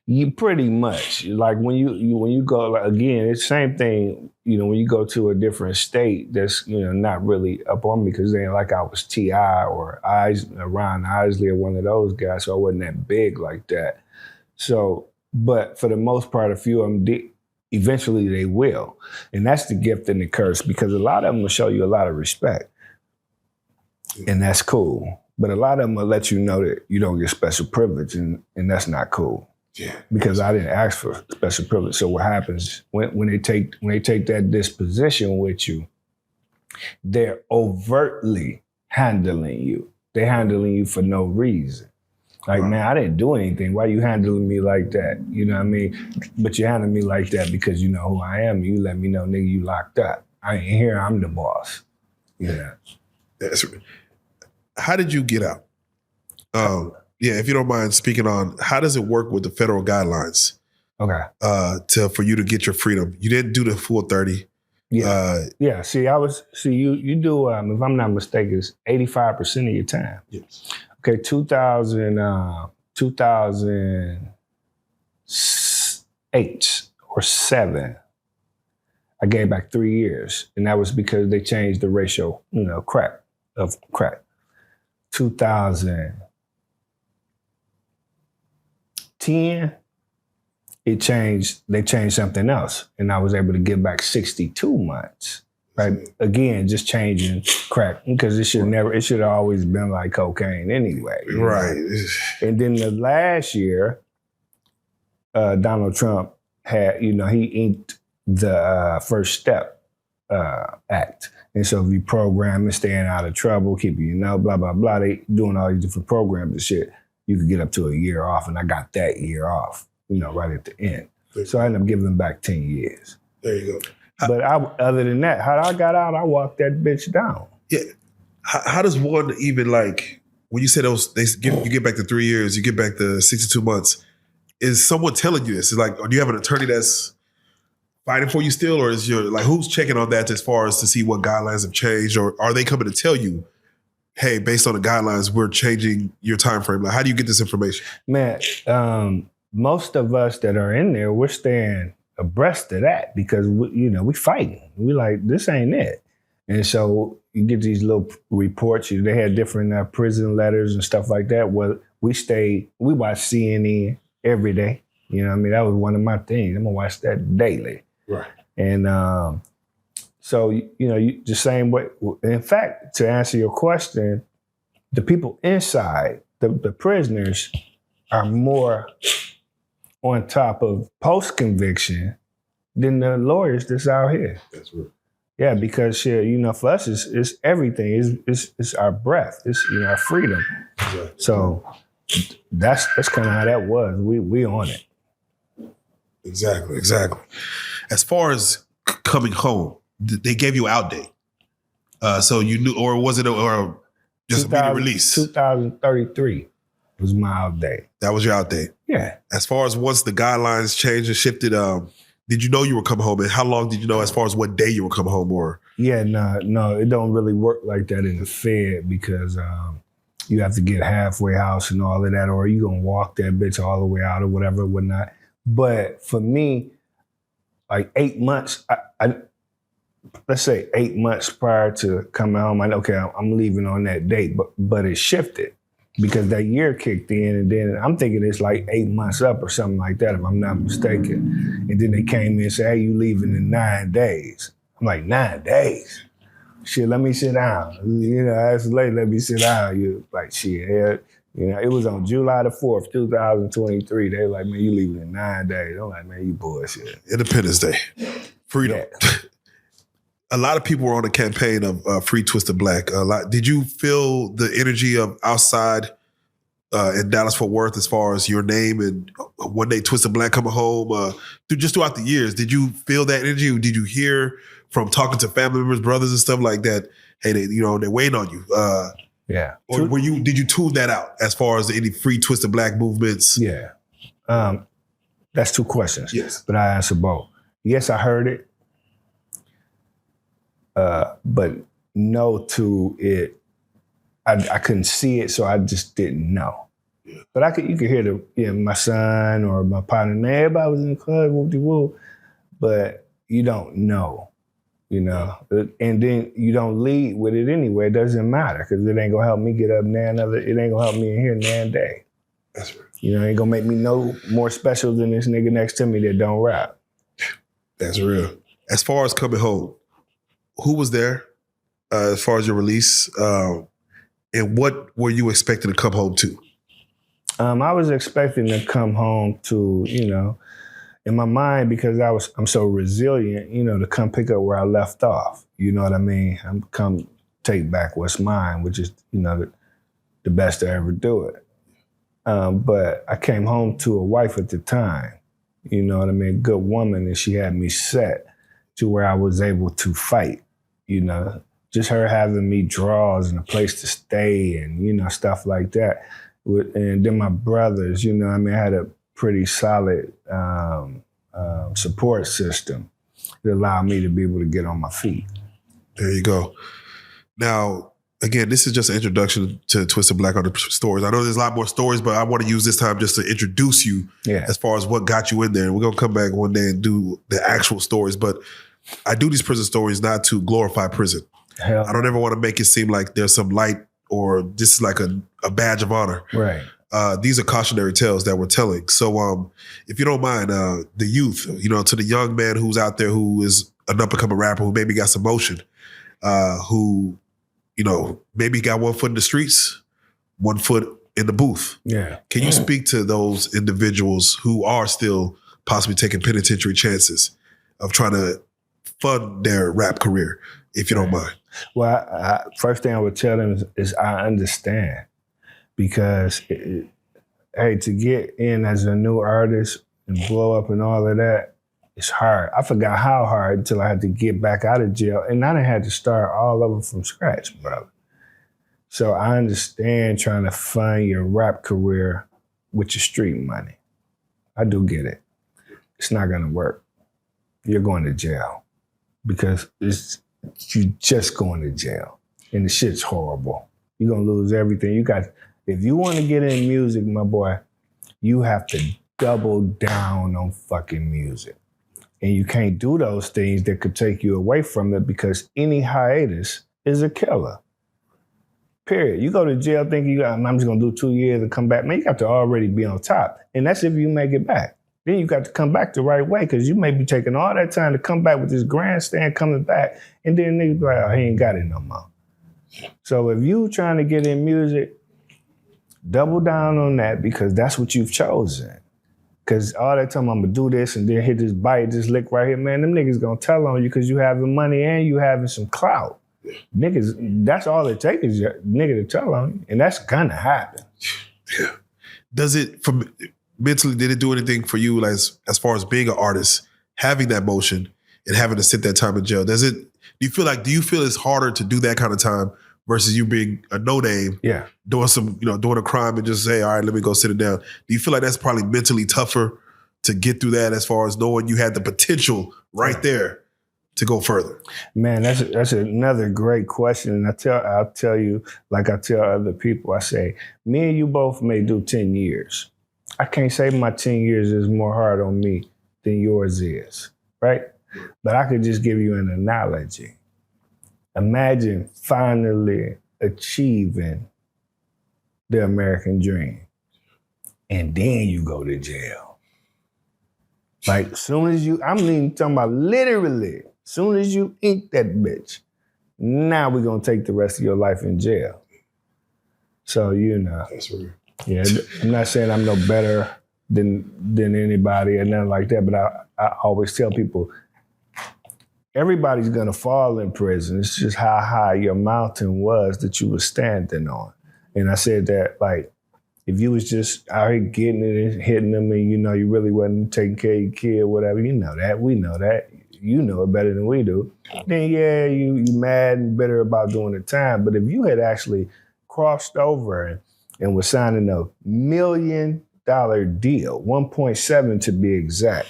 You pretty much, like when you go, like, again, it's the same thing, when you go to a different state that's, not really up on me, because it ain't like I was T.I. or Ron Isley or one of those guys, so I wasn't that big like that. So, but for the most part, a few of them eventually they will. And that's the gift and the curse, because a lot of them will show you a lot of respect. And that's cool. But a lot of them will let you know that you don't get special privilege, and that's not cool. Yeah, because I didn't ask for special privilege. So what happens when they take that disposition with you, they're overtly handling you. They're handling you for no reason. Like, man, I didn't do anything. Why you handling me like that? You know what I mean? But you handle me like that because you know who I am. You let me know, nigga, you locked up. I ain't here. I'm the boss. Yeah. How did you get out? Yeah, if you don't mind speaking on, how does it work with the federal guidelines? Okay. For you to get your freedom? You didn't do the full 30. Yeah. Yeah. See, you do, if I'm not mistaken, it's 85% of your time. Yes. Okay, 2008 or 7, I gave back 3 years. And that was because they changed the ratio, crack. 2010, they changed something else, and I was able to give back 62 months. Right? Again, just changing crack, because it should have always been like cocaine anyway. Right. And then the last year, Donald Trump had, he inked the First Step Act. And so if you program and staying out of trouble, keeping blah, blah, blah, they doing all these different programs and shit, you could get up to a year off. And I got that year off, right at the end. So I ended up giving them back 10 years. There you go. But other than that, how I got out, I walked that bitch down. Yeah. How does one even, like, when you said you get back to 3 years, you get back to 62 months, is someone telling you this? Is like, or do you have an attorney that's fighting for you still, or is your like who's checking on that as far as to see what guidelines have changed, or are they coming to tell you, hey, based on the guidelines, we're changing your time frame? Like, how do you get this information? Man, most of us that are in there, we're staying abreast of that because we fighting. We like, this ain't it. And so you get these little reports. They had different prison letters and stuff like that. Well, we watch CNN every day. You know what I mean? That was one of my things. I'm gonna watch that daily. Right. And so, the same way. In fact, to answer your question, the people inside, the prisoners, are more on top of post-conviction than the lawyers that's out here. That's real. Yeah, because shit, for us, it's everything. It's our breath. It's our freedom. Exactly. So that's kind of how that was. We on it. Exactly. As far as coming home, they gave you out date. So you knew, or was it just immediate release? 2033 was my out date. That was your out date. Yeah. As far as once the guidelines changed and shifted, did you know you were coming home? And how long did you know as far as what day you were coming home? Or yeah, no, it don't really work like that in the Fed because you have to get halfway house and all of that, or you gonna walk that bitch all the way out or whatever, whatnot. But for me, like 8 months, I let's say 8 months prior to coming home, I know, okay, I'm leaving on that date, but it shifted because that year kicked in, and then I'm thinking it's like 8 months up or something like that, if I'm not mistaken. And then they came in and said, hey, you leaving in 9 days. I'm like, 9 days? Shit, let me sit down. That's late, let me sit down. You like, shit, it was on July the 4th, 2023. They were like, man, you leaving in 9 days. I'm like, man, you bullshit. Independence Day. Freedom. Yeah. A lot of people were on the campaign of Free Twisted Black. Did you feel the energy of outside in Dallas-Fort Worth as far as your name and one day Twisted Black coming home? Just throughout the years, did you feel that energy? Did you hear from talking to family members, brothers and stuff like that, hey, they're waiting on you? Yeah. Or did you tune that out as far as any Free Twisted Black movements? Yeah. That's two questions. Yes. But I answer both. Yes, I heard it. But no to it. I couldn't see it, so I just didn't know. Yeah. But you could hear my son or my partner, man, everybody was in the club, whoop-de-whoop. But you don't know, And then you don't lead with it anyway. It doesn't matter because it ain't gonna help me get up it ain't gonna help me in here nan day. That's right. It ain't gonna make me no more special than this nigga next to me that don't rap. That's real. As far as coming home, who was there as far as your release? And what were you expecting to come home to? I was expecting to come home to, in my mind, because I'm so resilient, to come pick up where I left off. You know what I mean? I'm come take back what's mine, which is, the best to ever do it. But I came home to a wife at the time, you know what I mean? Good woman, and she had me set to where I was able to fight. Just her having me draws and a place to stay and, stuff like that. And then my brothers, I had a pretty solid support system that allowed me to be able to get on my feet. There you go. Now, again, this is just an introduction to Twisted Black on the stories. I know there's a lot more stories, but I want to use this time just to introduce you as far as what got you in there. And we're going to come back one day and do the actual stories. But I do these prison stories not to glorify prison. Hell. I don't ever want to make it seem like there's some light or this is like a badge of honor. Right. These are cautionary tales that we're telling. So if you don't mind, the youth, to the young man who's out there who is an up-and-coming rapper who maybe got some motion, who, maybe got 1 foot in the streets, 1 foot in the booth. Yeah. Can you speak to those individuals who are still possibly taking penitentiary chances of trying to fund their rap career, if you don't mind? Well, first thing I would tell them is I understand because, hey, to get in as a new artist and blow up and all of that, it's hard. I forgot how hard until I had to get back out of jail. And I done had to start all over from scratch, brother. So I understand trying to fund your rap career with your street money. I do get it. It's not gonna work. you're going to jail because you just going to jail. And the shit's horrible. You're going to lose everything. If you want to get in music, my boy, you have to double down on fucking music. And you can't do those things that could take you away from it because any hiatus is a killer. Period. You go to jail thinking I'm just going to do 2 years and come back. Man, you got to already be on top. And that's if you make it back. Then you got to come back the right way because you may be taking all that time to come back with this grandstand coming back. And then niggas be like, oh, he ain't got it no more. So if you trying to get in music, double down on that because that's what you've chosen. Because all that time I'm going to do this and then hit this bite, this lick right here, man, them niggas going to tell on you because you having money and you having some clout. Niggas, that's all it takes is a nigga to tell on you. And that's going to happen. Yeah. Does it, mentally, did it do anything for you as far as being an artist, having that motion and having to sit that time in jail? Do you feel it's harder to do that kind of time versus you being a no-name, doing doing a crime and just say, all right, let me go sit it down? Do you feel like that's probably mentally tougher to get through that as far as knowing you had the potential right there to go further? Man, that's another great question. And I'll tell you, like I tell other people, I say, me and you both may do 10 years. I can't say my 10 years is more hard on me than yours is, right? But I could just give you an analogy. Imagine finally achieving the American dream, and then you go to jail. Like, soon as I'm even talking about literally, soon as you ink that bitch, now we're gonna take the rest of your life in jail. So, That's real. Yeah, I'm not saying I'm no better than anybody or nothing like that, but I always tell people, everybody's gonna fall in prison. It's just how high your mountain was that you were standing on. And I said that, like, if you was just out here getting it and hitting them and you really wasn't taking care of your kid or whatever, we know that. You know it better than we do. Then yeah, you mad and bitter about doing the time. But if you had actually crossed over and was signing a $1 million deal, 1.7 to be exact,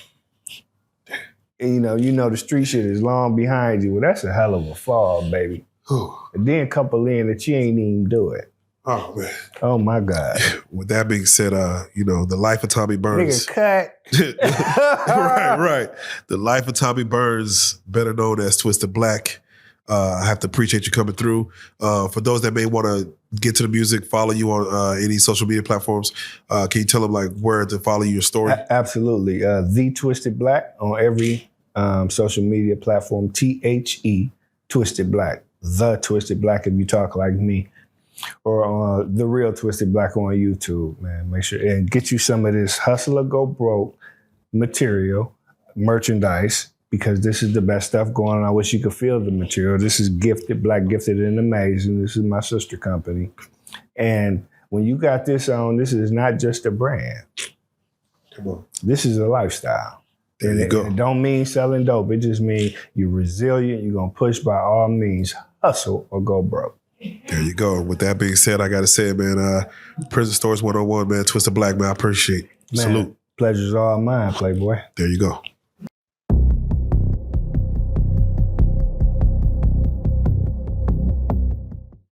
and the street shit is long behind you. Well, that's a hell of a fall, baby. And then couple in that you ain't even do it. Oh, man. Oh, my God. With that being said, the life of Tommy Burns. Nigga, cut. Right. The life of Tommy Burns, better known as Twisted Black. I have to appreciate you coming through. For those that may want to get to the music, follow you on any social media platforms, can you tell them where to follow your story? Absolutely. The Twisted Black on every social media platform. THE Twisted Black. The Twisted Black if you talk like me. Or The Real Twisted Black on YouTube, man. Make sure and get you some of this Hustle or Go Broke material, merchandise, because this is the best stuff going on. I wish you could feel the material. This is Gifted, Black Gifted and Amazing. This is my sister company. And when you got this on, this is not just a brand. Come on. This is a lifestyle. There you go. It don't mean selling dope. It just means you're resilient. You're going to push by all means. Hustle or go broke. There you go. With that being said, I got to say, man, Prison Stories 101, man, Twisted Black, man, I appreciate it. Man, salute. Pleasure's all mine, Playboy. There you go.